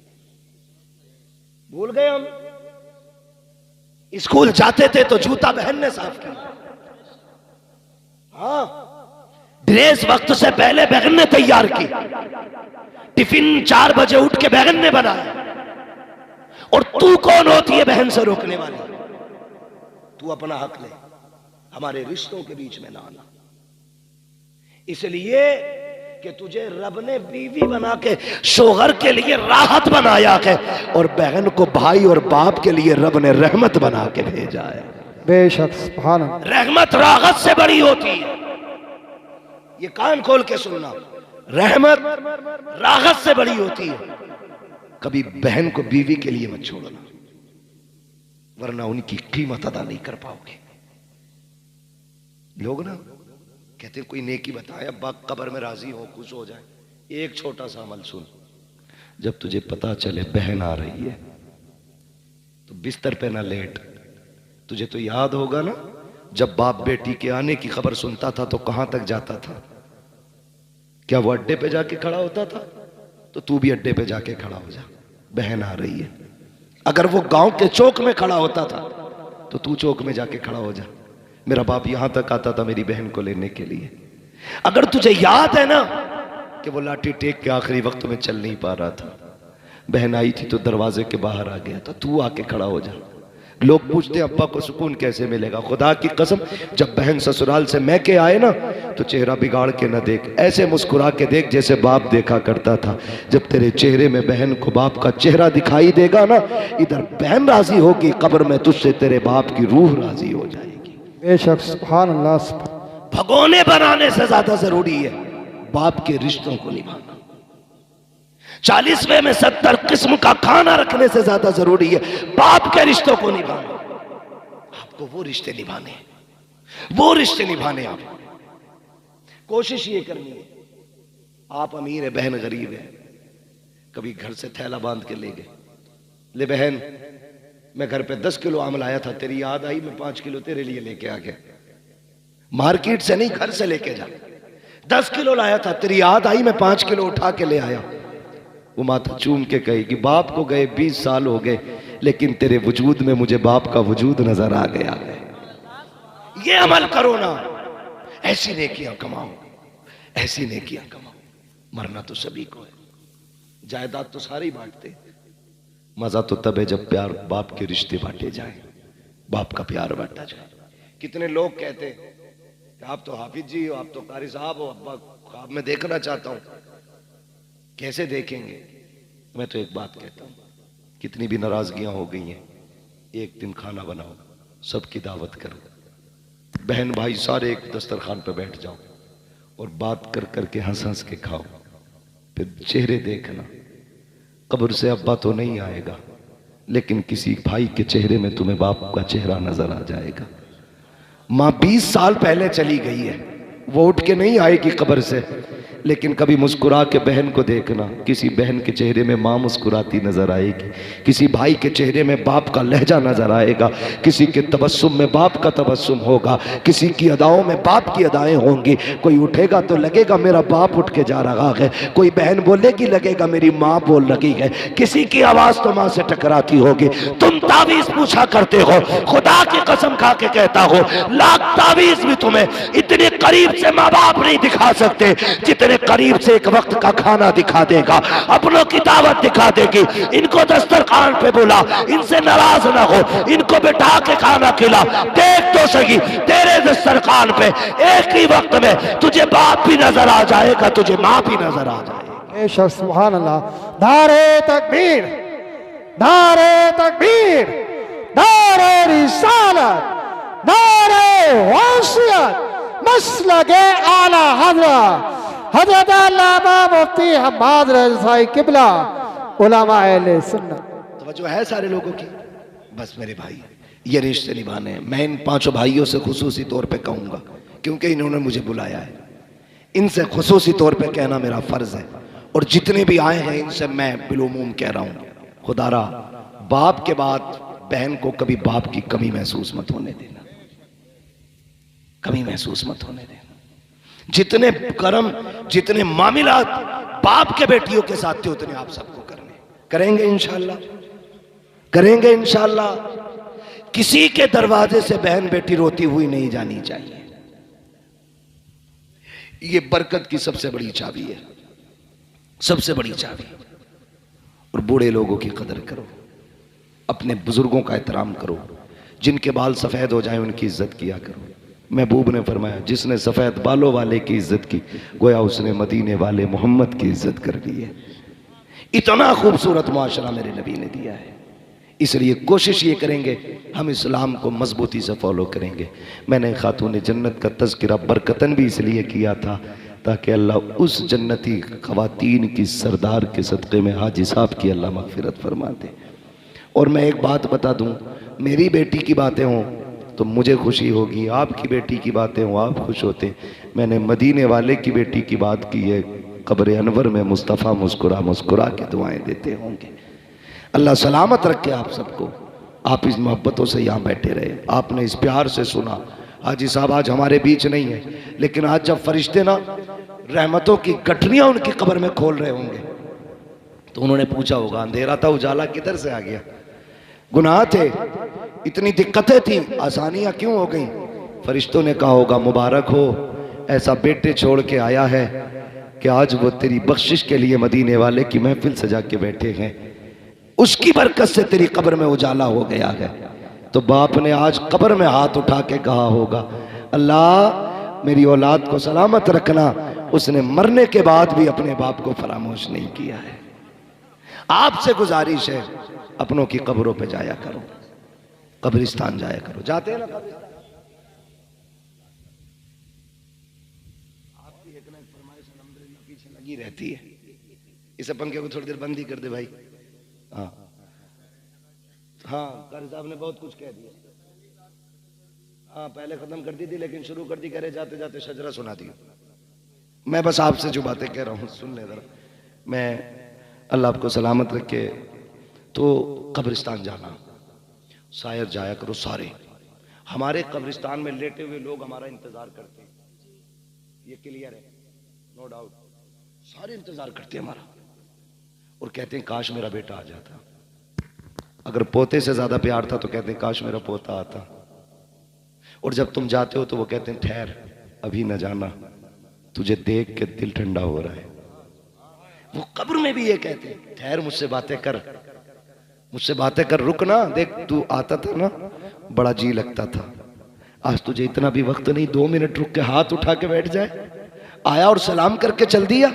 भूल गए हम? स्कूल जाते थे तो जूता बहन ने साफ किया, हाँ, ड्रेस वक्त से पहले बहन ने तैयार की, टिफिन 4 बजे उठ के बहन ने बनाया। और तू कौन होती है बहन से रोकने वाली? तू अपना हक ले, हमारे रिश्तों के बीच में ना आना। इसलिए कि तुझे रब ने बीवी बना के शोहर के लिए राहत बनाया है, और बहन को भाई और बाप के लिए रब ने रहमत बना के भेजा है। बेशक सुभान अल्लाह। रहमत राहत से बड़ी होती है, ये कान खोल के सुनना, रहमत राहत से बड़ी होती है। कभी बहन को बीवी के लिए मत छोड़ना, वरना उनकी कीमत अदा नहीं कर पाओगे। लोग ना कहते कोई नेकी बताए, अब्बा कब्र में राजी हो, खुश हो जाए। एक छोटा सा अमल सुन, जब तुझे पता चले बहन आ रही है तो बिस्तर पे ना लेट। तुझे तो याद होगा ना, जब बाप बेटी के आने की खबर सुनता था तो कहां तक जाता था? क्या वो अड्डे पे जाके खड़ा होता था? तो तू भी अड्डे पे जाके खड़ा हो जा, बहन आ रही है। अगर वो गांव के चौक में खड़ा होता था तो तू चौक में जाके खड़ा हो जा। मेरा बाप यहां तक आता था मेरी बहन को लेने के लिए। अगर तुझे याद है ना कि वो लाठी टेक के आखिरी वक्त में चल नहीं पा रहा था, बहन आई थी तो दरवाजे के बाहर आ गया था, तू आके खड़ा हो जा। लोग पूछते अब्बा को सुकून कैसे मिलेगा? खुदा की कसम, जब बहन ससुराल से मैके आए ना तो चेहरा बिगाड़ के न देख, ऐसे मुस्कुरा के देख जैसे बाप देखा करता था। जब तेरे चेहरे में बहन को बाप का चेहरा दिखाई देगा ना, इधर बहन राजी होगी, कब्र में तुझसे तेरे बाप की रूह राजी हो जाएगी। बेशक सुभान अल्लाह। भगोने बनाने से ज्यादा जरूरी है बाप के रिश्तों को निभाना। 40वें में 70 किस्म का खाना रखने से ज्यादा जरूरी है बाप के रिश्तों को निभाना। आपको वो रिश्ते निभाने, वो रिश्ते निभाने। आप कोशिश ये करनी है, आप अमीर है, बहन गरीब है, कभी घर से थैला बांध के ले गए, ले बहन मैं घर पे 10 किलो आम लाया था, तेरी याद आई, मैं 5 किलो तेरे लिए लेके आ गया। मार्केट से नहीं, घर से लेके जा। 10 किलो लाया था, तेरी याद आई, मैं 5 किलो उठा के ले आया। वो माता चूम के कहेगी बाप को गए 20 साल हो गए, लेकिन तेरे वजूद में मुझे बाप का वजूद नजर आ गया। ये अमल करो ना, ऐसी नेकियां कमाओ, ऐसी नेकियां कमाओ। मरना तो सभी को है, जायदाद तो सारे ही बांटते, मजा तो तब है जब प्यार बाप के रिश्ते बांटे जाए, बाप का प्यार बांटा जाए। कितने लोग कहते हैं आप तो हाफिज जी हो, आप तो कारी साहब हो, अब्बा ख्वाब में देखना चाहता हूं। कैसे देखेंगे? मैं तो एक बात कहता हूं, कितनी भी नाराजगियां हो गई हैं, एक दिन खाना बनाओ, सबकी दावत करो, बहन भाई सारे एक दस्तरखान पर बैठ जाओ और बात कर करके हंस हंस के खाओ। फिर चेहरे देखना, कब्र से अब्बा तो नहीं आएगा, लेकिन किसी भाई के चेहरे में तुम्हें बाप का चेहरा नजर आ जाएगा। माँ 20 साल पहले चली गई है, वो उठ के नहीं आएगी कब्र से, लेकिन कभी मुस्कुरा के बहन को देखना, किसी बहन के चेहरे में माँ मुस्कुराती नजर आएगी, किसी भाई के चेहरे में बाप का लहजा नजर आएगा, किसी के तबस्सुम में बाप का तबस्सुम होगा, किसी की अदाओं में बाप की अदाएं होंगी। कोई उठेगा तो लगेगा मेरा बाप उठ के जा रहा है, कोई बहन बोलेगी लगेगा मेरी माँ बोल रही है, किसी की आवाज तो माँ से टकराती होगी। तुम तावीज पूछा करते हो, खुदा की कसम खा के कहता हो, लाख तावीज भी तुम्हें इतने करीब से माँ बाप नहीं दिखा सकते जितने करीब से एक वक्त का खाना दिखा देगा, अपनों की दावत दिखा देगी। इनको दस्तरखान पे बुला, इनसे नाराज ना हो, इनको बिठा के खाना खिला। देख तो सही, तेरे दस्तरखान पे एक ही वक्त में तुझे बाप भी नजर आ जाएगा, तुझे माँ भी नजर आ जाएगी। बेशक सुभान अल्लाह। नारे तकबीर, नारे तकबीर, नारे रिसालत, नारे वसीयत, मसलके आला हज़रत हज़रत अल्लामा मुफ्ती हम्माद रज़ाई किबला उलमा अहले सुन्नत। तवज्जो है सारे लोगों की? बस मेरे भाई ये रिश्ते निभाने हैं। मैं इन 5 भाइयों से खुसूसी तौर पे कहूंगा, क्योंकि इन्होंने मुझे बुलाया है, इनसे खुसूसी तौर पे कहना मेरा फर्ज है। और जितने भी आए हैं इनसे मैं बिलुमूम कह रहा हूं, खुदारा बाप के बाद बहन को कभी बाप की कमी महसूस मत होने देना, कमी महसूस मत होने देना। जितने कर्म, जितने मामलात बाप के बेटियों के साथ थे, उतने आप सबको करने करेंगे इंशाअल्लाह, करेंगे इंशाअल्लाह। किसी के दरवाजे से बहन बेटी रोती हुई नहीं जानी चाहिए। ये बरकत की सबसे बड़ी चाबी है, सबसे बड़ी चाबी। और बूढ़े लोगों की कदर करो, अपने बुजुर्गों का एहतराम करो, जिनके बाल सफेद हो जाएं उनकी इज्जत किया करो। महबूब ने फरमाया जिसने सफेद बालों वाले की इज्जत की, गोया उसने मदीने वाले मोहम्मद की इज्जत कर ली है। इतना खूबसूरत मुआशरा मेरे नबी ने दिया है, इसलिए कोशिश ये करेंगे हम इस्लाम को मजबूती से फॉलो करेंगे। मैंने खातून जन्नत का तज़किरा बरकतन भी इसलिए किया था ताकि अल्लाह उस जन्नती ख़वातीन की सरदार के सदक़े में हाजी साहब की अल्लाह मग़फ़िरत फरमा दे। और मैं एक बात बता दूं, मेरी बेटी की बातें हों तो मुझे खुशी होगी, आपकी बेटी की बातें हों आप खुश होते। मैंने मदीने वाले की बेटी की बात की है, कब्र अनवर में मुस्तफ़ा मुस्कुरा मुस्कुरा के दुआएं देते होंगे। अल्लाह सलामत रखे आप सबको, आप इस मोहब्बतों से यहाँ बैठे रहे, आपने इस प्यार से सुना। हाजी साहब आज हमारे बीच नहीं है, लेकिन आज जब फरिश्ते ना रहमतों की गठरियाँ उनकी कब्र में खोल रहे होंगे तो उन्होंने पूछा होगा अंधेरा था उजाला किधर से आ गया, गुनाह थे, इतनी दिक्कतें थी, आसानियां क्यों हो गई। फरिश्तों ने कहा होगा मुबारक हो, ऐसा बेटे छोड़ के आया है कि आज वो तेरी बख्शिश के लिए मदीने वाले की महफिल सजा के बैठे हैं, उसकी बरकत से तेरी कब्र में उजाला हो गया है। तो बाप ने आज कब्र में हाथ उठा के कहा होगा अल्लाह मेरी औलाद को सलामत रखना। उसने मरने के बाद भी अपने बाप को फरामोश नहीं किया है। आपसे गुजारिश है अपनों की कब्रों पे जाया करो, कब्रिस्तान जाया करो। जाते हैं ना कब्रिस्तान? आपकी एक ना फरमाइश अल्हम्दुलिल्लाह पीछे लगी रहती है। इसे पंखे को थोड़ी देर बंद ही कर दे भाई। हाँ हाँ, कारी साहब ने बहुत कुछ कह दिया। हाँ पहले खत्म कर दी थी लेकिन शुरू कर दी, कह रहे जाते जाते शजरा सुना दी। मैं बस आपसे जो बातें कह रहा हूँ सुन ले जरा। मैं अल्लाह आपको सलामत रखे। तो कब्रिस्तान जाना, शायर जाया करो सारे। हमारे कब्रिस्तान में लेटे हुए लोग हमारा इंतजार करते हैं, ये क्लियर है, नो डाउट। सारे इंतजार करते हैं हमारा और कहते हैं काश मेरा बेटा आ जाता। अगर पोते से ज्यादा प्यार था तो कहते हैं काश मेरा पोता आता। और जब तुम जाते हो तो वो कहते हैं ठहर, अभी न जाना, तुझे देख के दिल ठंडा हो रहा है। वो कब्र में भी ये कहते हैं ठहर, मुझसे बातें कर, मुझसे बातें कर, रुक ना, देख तू आता था ना बड़ा जी लगता था, आज तुझे इतना भी वक्त नहीं, 2 मिनट रुक के हाथ उठा के बैठ जाए। आया और सलाम करके चल दिया।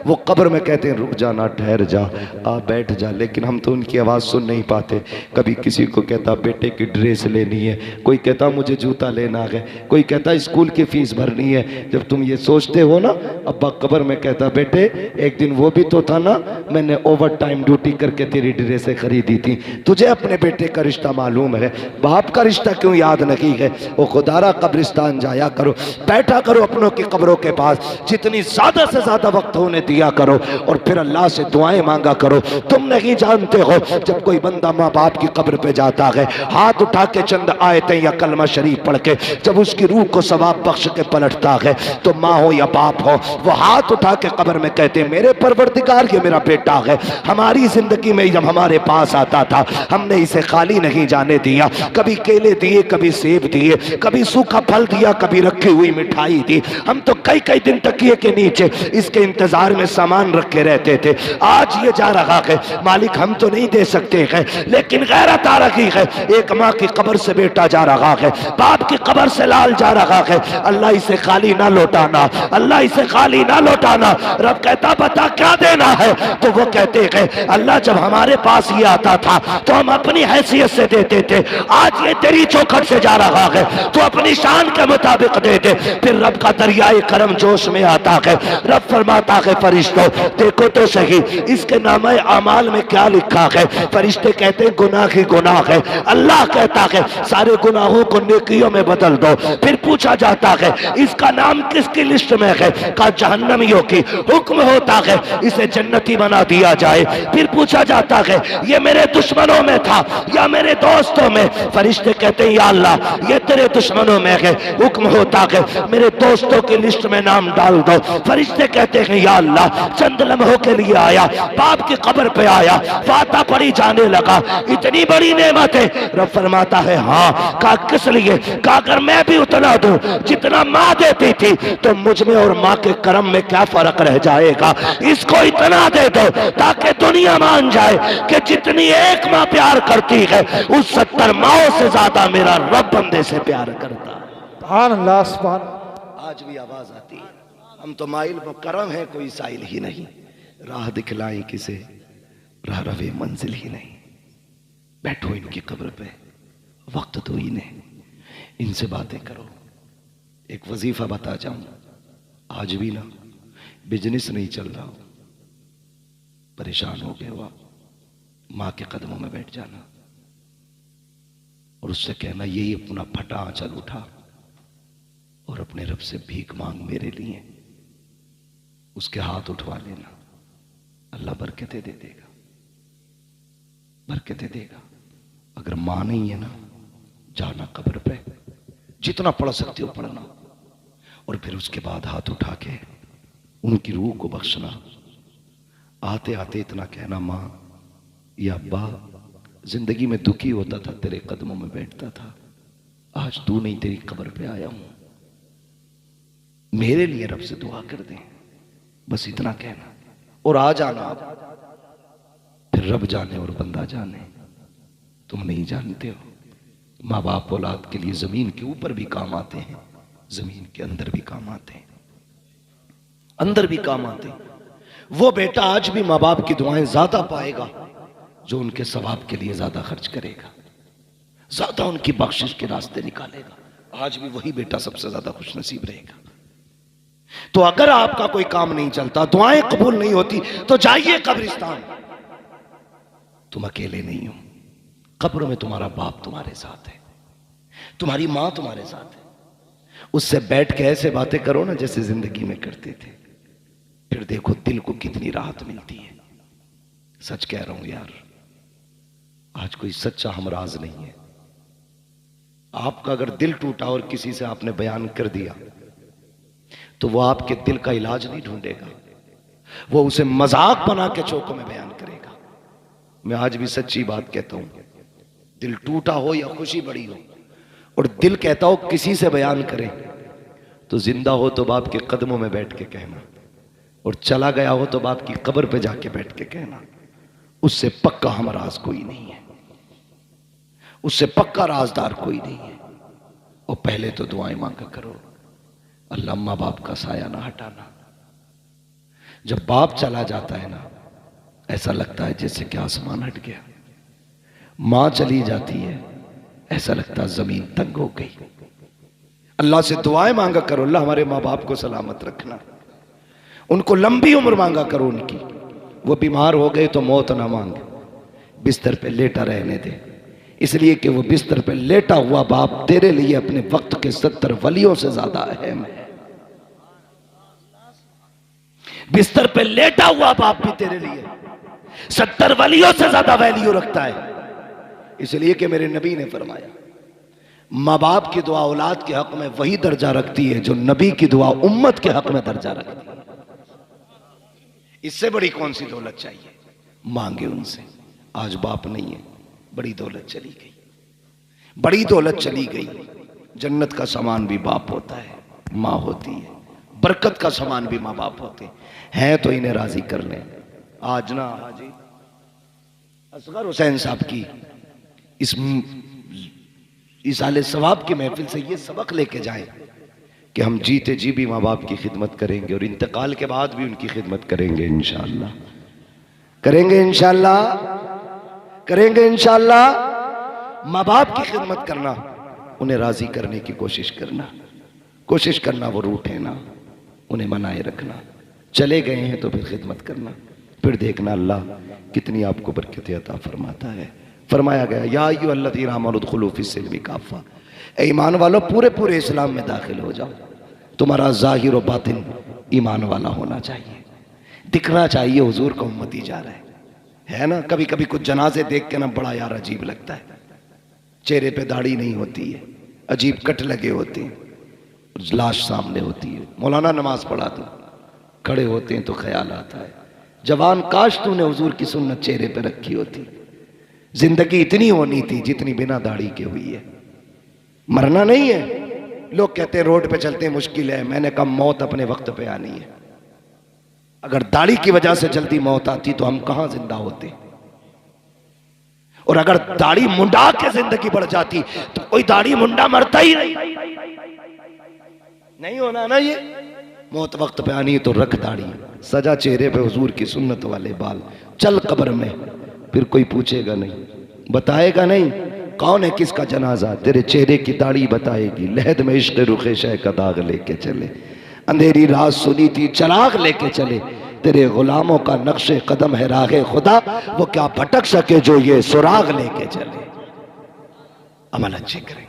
वो कब्र में कहते हैं रुक जाना, ठहर जा, आ बैठ जा। लेकिन हम तो उनकी आवाज़ सुन नहीं पाते। कभी किसी को कहता बेटे की ड्रेस लेनी है, कोई कहता मुझे जूता लेना है, कोई कहता स्कूल की फीस भरनी है। जब तुम ये सोचते हो ना, अब्बा कब्र में कहता बेटे एक दिन वो भी तो था ना, मैंने ओवर टाइम ड्यूटी करके तेरी ड्रेसें खरीदी थी। तुझे अपने बेटे का रिश्ता मालूम है, बाप का रिश्ता क्यों याद नहीं है? वो खुदारा कब्रिस्तान जाया करो, बैठा करो अपनों की कब्रों के पास, जितनी ज्यादा से ज्यादा वक्त होने दिया करो और फिर अल्लाह से दुआएं मांगा करो। तुम नहीं जानते हो जब कोई बंदा माँ बाप की कब्र पे जाता है, हाथ उठा के चंद आयतें या कलमा शरीफ पढ़ के जब उसकी रूह को सवाब बख्श के पलटता है, तो माँ हो या बाप हो, वो हाथ उठा के कब्र में कहते हैं मेरे परवरदिगार ये मेरा बेटा है, हमारी जिंदगी में जब हमारे पास आता था हमने इसे खाली नहीं जाने दिया, कभी केले दिए, कभी सेब दिए, कभी सूखा फल दिया, कभी रखी हुई मिठाई दी। हम तो कई कई दिन तकिए के नीचे इसके इंतजार में सामान रखे रहते थे। आज ये जा रहा है, मालिक हम तो नहीं दे सकते हैं, लेकिन गैरत आ रही है। एक माँ की कब्र से बेटा जा रहा है, बाप की कब्र से लाल जा रहा है। अल्लाह इसे खाली ना लौटाना, अल्लाह इसे खाली ना लौटाना। रब कहता बता क्या देना है? तो वो कहते हैं अल्लाह जब हमारे पास ये आता था तो हम अपनी हैसियत से देते थे, आज ये तेरी चौखट से जा रहा है तो अपनी शान के मुताबिक दे दे। फिर रब का दरियाए करम जोश में आता है। रब फरमाता है फरिश्तों देखो तो सही इसके नामे अमाल में क्या लिखा है। फरिश्ते कहते हैं गुनाह ही गुनाह है। अल्लाह कहता है सारे गुनाहों को नेकियों में बदल दो। फिर पूछा जाता है इसका नाम किसकी लिस्ट में है? का जहन्नमियों की। हुक्म होता है इसे जन्नती बना दिया जाए। फिर पूछा जाता है ये मेरे दुश्मनों में था या मेरे दोस्तों में? फरिश्ते कहते हैं या अल्लाह ये तेरे दुश्मनों में है। हुक्म होता है मेरे दोस्तों की लिस्ट में नाम डाल दो। फरिश्ते कहते हैं या अल्लाह चंद लम्हों के लिए आया, बाप की कब्र पे आया, फाता पड़ी जाने लगा, इतनी बड़ी नेमत है। रब फरमाता है हाँ। कहा किस लिए? कहा अगर मैं भी उतना दूं जितना माँ देती थी तो मुझ में और माँ के कर्म में क्या फर्क रह जाएगा? इसको इतना दे दो ताकि दुनिया मान जाए कि जितनी एक माँ प्यार करती है उस 70 माओं से ज्यादा मेरा रब बंदे से प्यार करता है। सुभान अल्लाह, सुभान। आज भी आवाज आती है हम तो माइल मुकर्रम है, कोई साइल ही नहीं, राह दिखलाई किसे राह रवे मंजिल ही नहीं। बैठो इनकी कब्र पे, वक्त तो इन्हें, इनसे बातें करो। एक वजीफा बता जाऊं, आज भी ना बिजनेस नहीं चल रहा हो, परेशान हो गए हो, माँ के कदमों में बैठ जाना और उससे कहना यही अपना फटा आंचल उठा और अपने रब से भीख मांग मेरे लिए। उसके हाथ उठवा लेना, अल्लाह बरकतें दे देगा, बरकतें देगा। अगर मां नहीं है ना, जाना कब्र पे, जितना पढ़ सकते हो पढ़ना और फिर उसके बाद हाथ उठा के उनकी रूह को बख्शना। आते आते इतना कहना मां या अब्बा जिंदगी में दुखी होता था, तेरे कदमों में बैठता था, आज तू नहीं तेरी कब्र पे आया हूं, मेरे लिए रब से दुआ कर दे। बस इतना कहना और आ जाना। फिर रब जाने और बंदा जाने, तुम नहीं जानते हो। माँ बाप औलाद के लिए जमीन के ऊपर भी काम आते हैं, जमीन के अंदर भी काम आते हैं, अंदर भी काम आते हैं। वो बेटा आज भी माँ बाप की दुआएं ज्यादा पाएगा जो उनके सवाब के लिए ज्यादा खर्च करेगा, ज्यादा उनकी बख्शिश के रास्ते निकालेगा। आज भी वही बेटा सबसे ज्यादा खुशनसीब रहेगा। तो अगर आपका कोई काम नहीं चलता, दुआएं कबूल नहीं होती, तो जाइए कब्रिस्तान। तुम अकेले नहीं हो, कब्र में तुम्हारा बाप तुम्हारे साथ है, तुम्हारी मां तुम्हारे साथ है। उससे बैठ के ऐसे बातें करो ना जैसे जिंदगी में करते थे, फिर देखो दिल को कितनी राहत मिलती है। सच कह रहा हूं यार, आज कोई सच्चा हमराज नहीं है। आपका अगर दिल टूटा और किसी से आपने बयान कर दिया, तो वो आपके दिल का इलाज नहीं ढूंढेगा, वो उसे मजाक बना के चौकों में बयान करेगा। मैं आज भी सच्ची बात कहता हूं, दिल टूटा हो या खुशी बड़ी हो, और दिल कहता हो किसी से बयान करें, तो जिंदा हो तो बाप के कदमों में बैठ के कहना, और चला गया हो तो बाप की कब्र पे जाके बैठ के कहना। उससे पक्का हमराज कोई नहीं है, उससे पक्का राजदार कोई नहीं है। और पहले तो दुआएं मांगा करो, अल्लाह माँ बाप का साया ना हटाना। जब बाप चला जाता है ना, ऐसा लगता है जैसे कि आसमान हट गया। मां चली जाती है, ऐसा लगता है जमीन तंग हो गई। अल्लाह से दुआएं मांगा करो, अल्लाह हमारे माँ बाप को सलामत रखना, उनको लंबी उम्र मांगा करो उनकी। वो बीमार हो गए तो मौत ना मांगे, बिस्तर पे लेटा रहने दे, इसलिए कि वो बिस्तर पे लेटा हुआ बाप तेरे लिए अपने वक्त के 70 वलियों से ज्यादा अहम है। बिस्तर पे लेटा हुआ बाप भी तेरे लिए 70 वलियों से ज्यादा वैल्यू रखता है। इसलिए कि मेरे नबी ने फरमाया, माँ बाप की दुआ औलाद के हक में वही दर्जा रखती है जो नबी की दुआ उम्मत के हक में दर्जा रखती है। इससे बड़ी कौन सी दौलत चाहिए? मांगे उनसे। आज बाप नहीं है, बड़ी दौलत चली गई, बड़ी दौलत चली गई। जन्नत का सामान भी बाप होता है, माँ होती है। बरकत का सामान भी माँ बाप होते हैं, तो इन्हें राजी कर लें। आज ना हाजी असगर हुसैन साहब की इस आले सवाब की महफिल से ये सबक लेके जाएं कि हम जीते जी भी माँ बाप की खिदमत करेंगे, और इंतकाल के बाद भी उनकी खिदमत करेंगे इंशाअल्लाह, करेंगे इंशाअल्लाह, करेंगे इंशाअल्लाह। माँ बाप की खिदमत करना, उन्हें राजी करने की कोशिश करना, वो रूठे ना, उन्हें मनाए रखना। चले गए हैं तो फिर खिदमत करना, फिर देखना अल्लाह कितनी आपको बरकत अता फरमाता है। फरमाया गया, या अय्युहल्लज़ीना आमनू उदखुलू फ़िस्सिल्मि काफ़ा, ए ईमान वालों पूरे पूरे इस्लाम में दाखिल हो जाओ। तुम्हारा ज़ाहिर और बातिन ईमान वाला होना चाहिए, दिखना चाहिए हुजूर का उम्मती जा रहा है ना। कभी कभी कुछ जनाजे देख के ना बड़ा यार अजीब लगता है, चेहरे पे दाढ़ी नहीं होती है, अजीब कट लगे होते हैं, लाश सामने होती है। मौलाना नमाज पढ़ा दो, खड़े होते हैं तो ख्याल आता है, जवान काश तूने हुजूर की सुन्नत चेहरे पे रखी होती। जिंदगी इतनी होनी थी जितनी बिना दाढ़ी के हुई है। मरना नहीं है। लोग कहते हैं रोड पे चलते मुश्किल है, मैंने कहा मौत अपने वक्त पे आनी है। अगर दाढ़ी की वजह से जल्दी मौत आती तो हम कहां जिंदा होते, और अगर दाढ़ी मुंडा के जिंदगी बढ़ जाती तो कोई दाढ़ी मुंडा मरता ही नहीं होना ना। ये मौत वक्त पे आनी है तो रख दाढ़ी, सजा चेहरे पे हुजूर की सुन्नत वाले बाल, चल कब्र में, फिर कोई पूछेगा नहीं, बताएगा नहीं कौन है किसका जनाजा, तेरे चेहरे की दाढ़ी बताएगी। लहद में इश्क रुखे शह का दाग लेके चले, अंधेरी रात सुनी थी चराग लेके चले, तेरे गुलामों का नक्शे कदम है राहे खुदा, वो क्या भटक सके जो ये सुराग लेके चले। अमल अच्छे करें,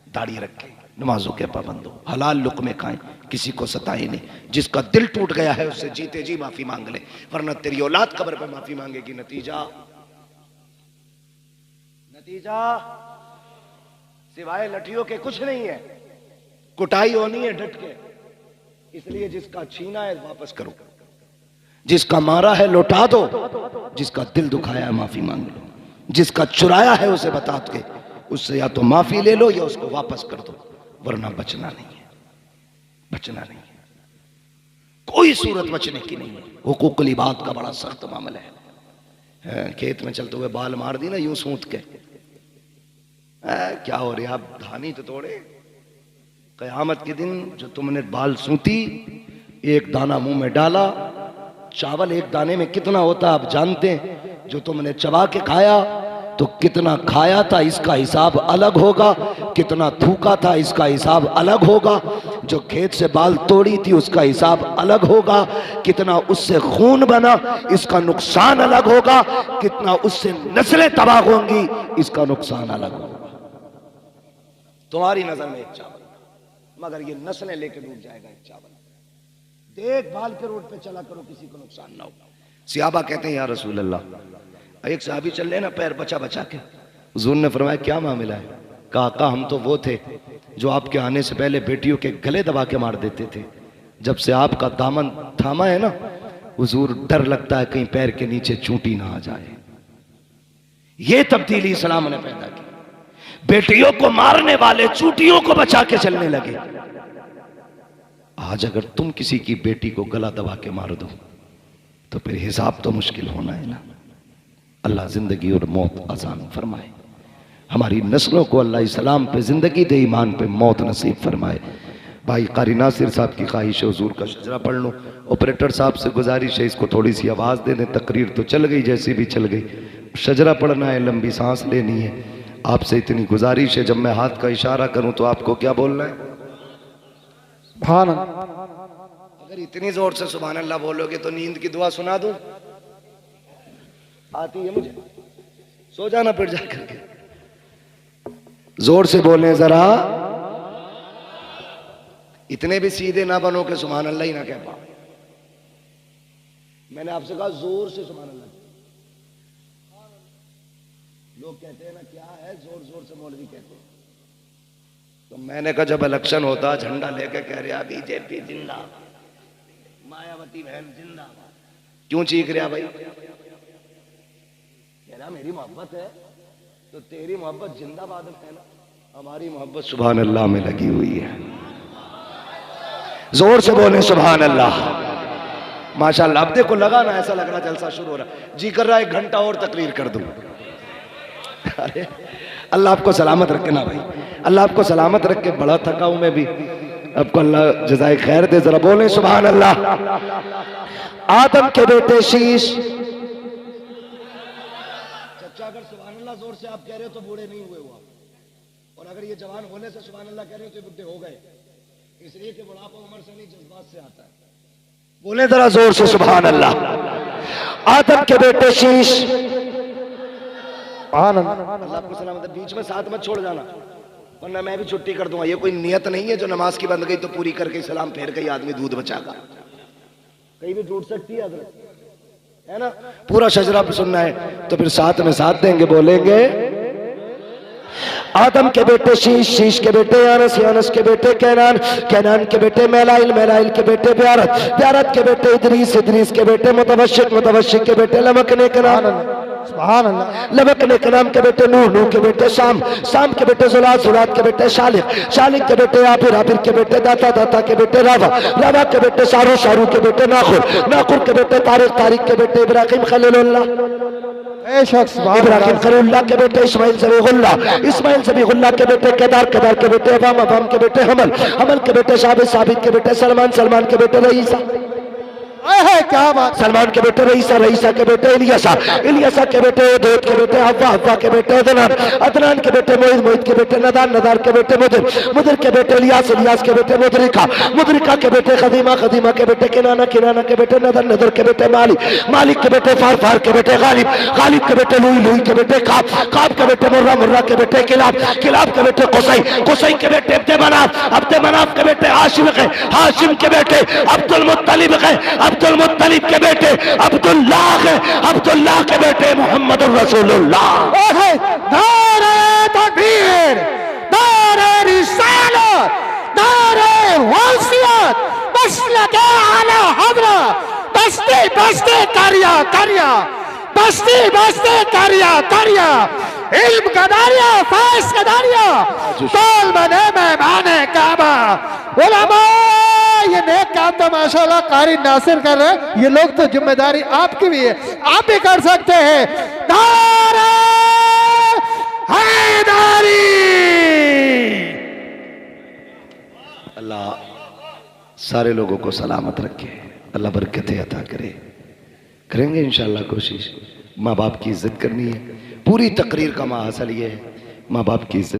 दाढ़ी रखें, नमाजों के पाबंद हो, हलाल लुक़्मे खाएं, किसी को सताए नहीं। जिसका दिल टूट गया है उससे जीते जी माफी मांग ले, वरना तेरी औलाद कब्र पे माफी मांगेगी। नतीजा सिवाय लठियों के कुछ नहीं है, कुटाई होनी है डट के। इसलिए जिसका छीना है वापस करो, जिसका मारा है लौटा दो, जिसका दिल दुखाया है माफी मांग लो, जिसका चुराया है उसे बता के उससे या तो माफी ले लो या उसको वापस कर दो, वरना बचना नहीं है, बचना नहीं है, कोई सूरत बचने की नहीं है। हुकूकुल इबाद का बड़ा सख्त मामला है। खेत में चलते हुए बाल मार दी ना यूं सूंत के, क्या हो रहा, आप धानी तो तोड़े। कयामत के दिन जो तुमने बाल सूती, एक दाना मुंह में डाला, चावल एक दाने में कितना होता आप जानते हैं, जो तुमने चबा के खाया तो कितना खाया था इसका हिसाब अलग होगा, कितना थूका था इसका हिसाब अलग होगा। जो खेत से बाल तोड़ी थी उसका हिसाब अलग होगा, कितना उससे खून बना इसका नुकसान अलग होगा, कितना उससे नस्लें तबाह होंगी इसका नुकसान अलग होगा। तुम्हारी नजर में एक चावल, मगर ये नस्लें लेके डूब जाएगा एक चावल। देखभाल के रोड पे चला करो, किसी को नुकसान ना हो। सियाबा कहते हैं या रसूल अल्लाह, एक साहबी चल रहे ना पैर बचा बचा के, हुजूर ने फरमाया क्या मामला है? कहा हम तो वो थे जो आपके आने से पहले बेटियों के गले दबा के मार देते थे, जब से आपका दामन थामा है ना हुजूर डर लगता है कहीं पैर के नीचे चूंटी ना आ जाए। ये तब्दीली इस्लाम ने पैदा की, बेटियों को मारने वाले चूंटियों को बचा के चलने लगे। आज अगर तुम किसी की बेटी को गला दबा के मार दो तो फिर हिसाब तो मुश्किल होना है ना। अल्लाह जिंदगी और मौत आसान फरमाए, हमारी नस्लों को अल्लाह इस्लाम पे जिंदगी दे, ईमान पे मौत नसीब फरमाए। भाई कारी नासिर साहब की ख्वाहिश है हुजूर का शजरा पढ़ लो। ऑपरेटर साहब से गुजारिश है इसको थोड़ी सी आवाज़ दे दें, तकरीर तो चल गई जैसी भी चल गई, शजरा पढ़ना है, लंबी सांस लेनी है। आपसे इतनी गुजारिश है जब मैं हाथ का इशारा करूं तो आपको क्या बोलना है? सुभान। अगर इतनी जोर से सुभान अल्लाह बोलोगे तो नींद की दुआ सुना दूं? आती है मुझे, सो जाना फिर जा करके। जोर से बोलें जरा, इतने भी सीधे ना बनो कि सुभान अल्लाह ही ना कह पाओ। मैंने आपसे कहा जोर से सुभान अल्लाह। लोग कहते हैं ना क्या है, जोर जोर से मौलवी कहते हैं। तो मैंने कहा जब इलेक्शन होता झंडा लेके कह रहा बीजेपी जिंदाबाद, मायावती बहन जिंदाबाद, क्यों चीख रहा भाई? कह रहा मेरी मोहब्बत है तो तेरी मोहब्बत जिंदाबाद है ना, हमारी मोहब्बत सुभान अल्लाह में लगी हुई है। जोर से बोले सुभान अल्लाह। माशाअल्लाह, अब देखो लगा ना, ऐसा लग रहा जलसा शुरू हो रहा, जी कर रहा 1 घंटा और तकरीर कर दूं। अरे अल्लाह आपको सलामत रखे ना भाई, अल्लाह आपको सलामत रखे। बड़ा थका हूं मैं भी, आपको अल्लाह जज़ाए खैर दे। जरा बोले सुभान अल्लाह। आदम के बेटे शीश, चचा अगर सुभान अल्लाह जोर से आप कह रहे हो तो बूढ़े नहीं हुए हुआ, और अगर ये जवान होने से सुभान अल्लाह कह रहे हो तो बुढ़े हो गए, इसलिए कि बुढ़ापा उम्र से नहीं जज्बात से आता है। बोले जरा जोर से सुभान अल्लाह। आदम के बेटे शीश, अल्लाह आपको सलामत। बीच में साथ मत छोड़ जाना वरना मैं भी छुट्टी कर दूंगा। ये कोई नियत नहीं है जो नमाज की बंद गई तो पूरी करके सलाम फेर के आदमी दूध बचागा, कहीं भी टूट सकती है है ना। पूरा शजरा पे सुनना है तो फिर साथ में साथ देंगे, बोलेंगे आदम के बेटे शीश, शीश के बेटे यानस, यानस के बेटे कैनान, कैनान के बेटे मैलाइल, मैलाइल के बेटे ब्यारत, ब्यारत के बेटे इदरीस, इदरीस के बेटे मुतवशिक, मुतवशिक के बेटे लमक ने कनान, लमक ने कनाम के बेटे नूह, नूह के बेटे शाम, शाम के बेटे जुलात, जुलात के बेटे शालिक, शालिक के बेटे आबिर, आबिर के बेटे दाता, दाता के बेटे रावा, रावा के बेटे शारू, शारू के बेटे नाखुर, नाखुर के बेटे तारिक, तारिक के बेटे इब्राहिम खलीलुल्लाह, इब्राहिम खलीलुल्लाह के बेटे इस्माइल ज़बीहुल्लाह, इस्माइल ज़बीहुल्लाह के बेटे केदार, केदार के बेटे अवाम, अवाम के बेटे हमल, हमल के बेटे साबित, साबित के बेटे सलमान, सलमान के बेटे रईसा, क्या बात, सलमान के बेटे रईसा, रईसा के बेटे इलियासा, इलियासा के बेटे दूध के बेटे हव्वा, हव्वा के बेटे अदनान, अदनान के बेटे मोहित, मोहित के बेटे नदान, नदार के बेटे मुदिर, मुदिर के बेटे इलियास, इलियास के बेटे मुदरिका, मुदरिका के बेटे खदीमा, खदीमा के बेटे किनाना, किनाना के बेटे नदर, नदर के बेटे मालिक, मालिक के बेटे फार, फार के बेटे गालिब, गालिब के बेटे लुई, लुई के बेटे काब, काब के बेटे मुर्रा, मुर्रा के बेटे किलाब, किलाब के बेटे कुसै, कुसै के बेटे अब्दे मनाफ, अब्दे मनाफ के बेटे हाशिम है, हाशिम के बेटे अब्दुल मुत्तलिब है, अब्दुल मुत्तलिब के बेटे अब्दुल्लाह है, अब्दुल्लाह के बेटे मोहम्मद रसूलुल्लाह। नारे तकबीर, नारे रिसालत, नारे वसीयत, मसलके आला हज़रत, बस्ती बस्ती करिया करिया, बस्ती बस्ती करिया करिया, इल्म का दारिया, फैज़ का दारिया, तोल बने मेहमाने काबा, उलमा। ये नेक काम तो माशाल्लाह कारी नासिर कर रहे हैं, ये लोग तो जिम्मेदारी आपकी भी है, आप भी कर सकते हैं। नारे हैदरी। अल्लाह सारे लोगों को सलामत रखे, अल्लाह बरकतें अता करे। करेंगे इंशाअल्लाह कोशिश। माँ बाप की इज्जत करनी है, पूरी तकरीर का माहौल ये है, माँ बाप की इज्जत।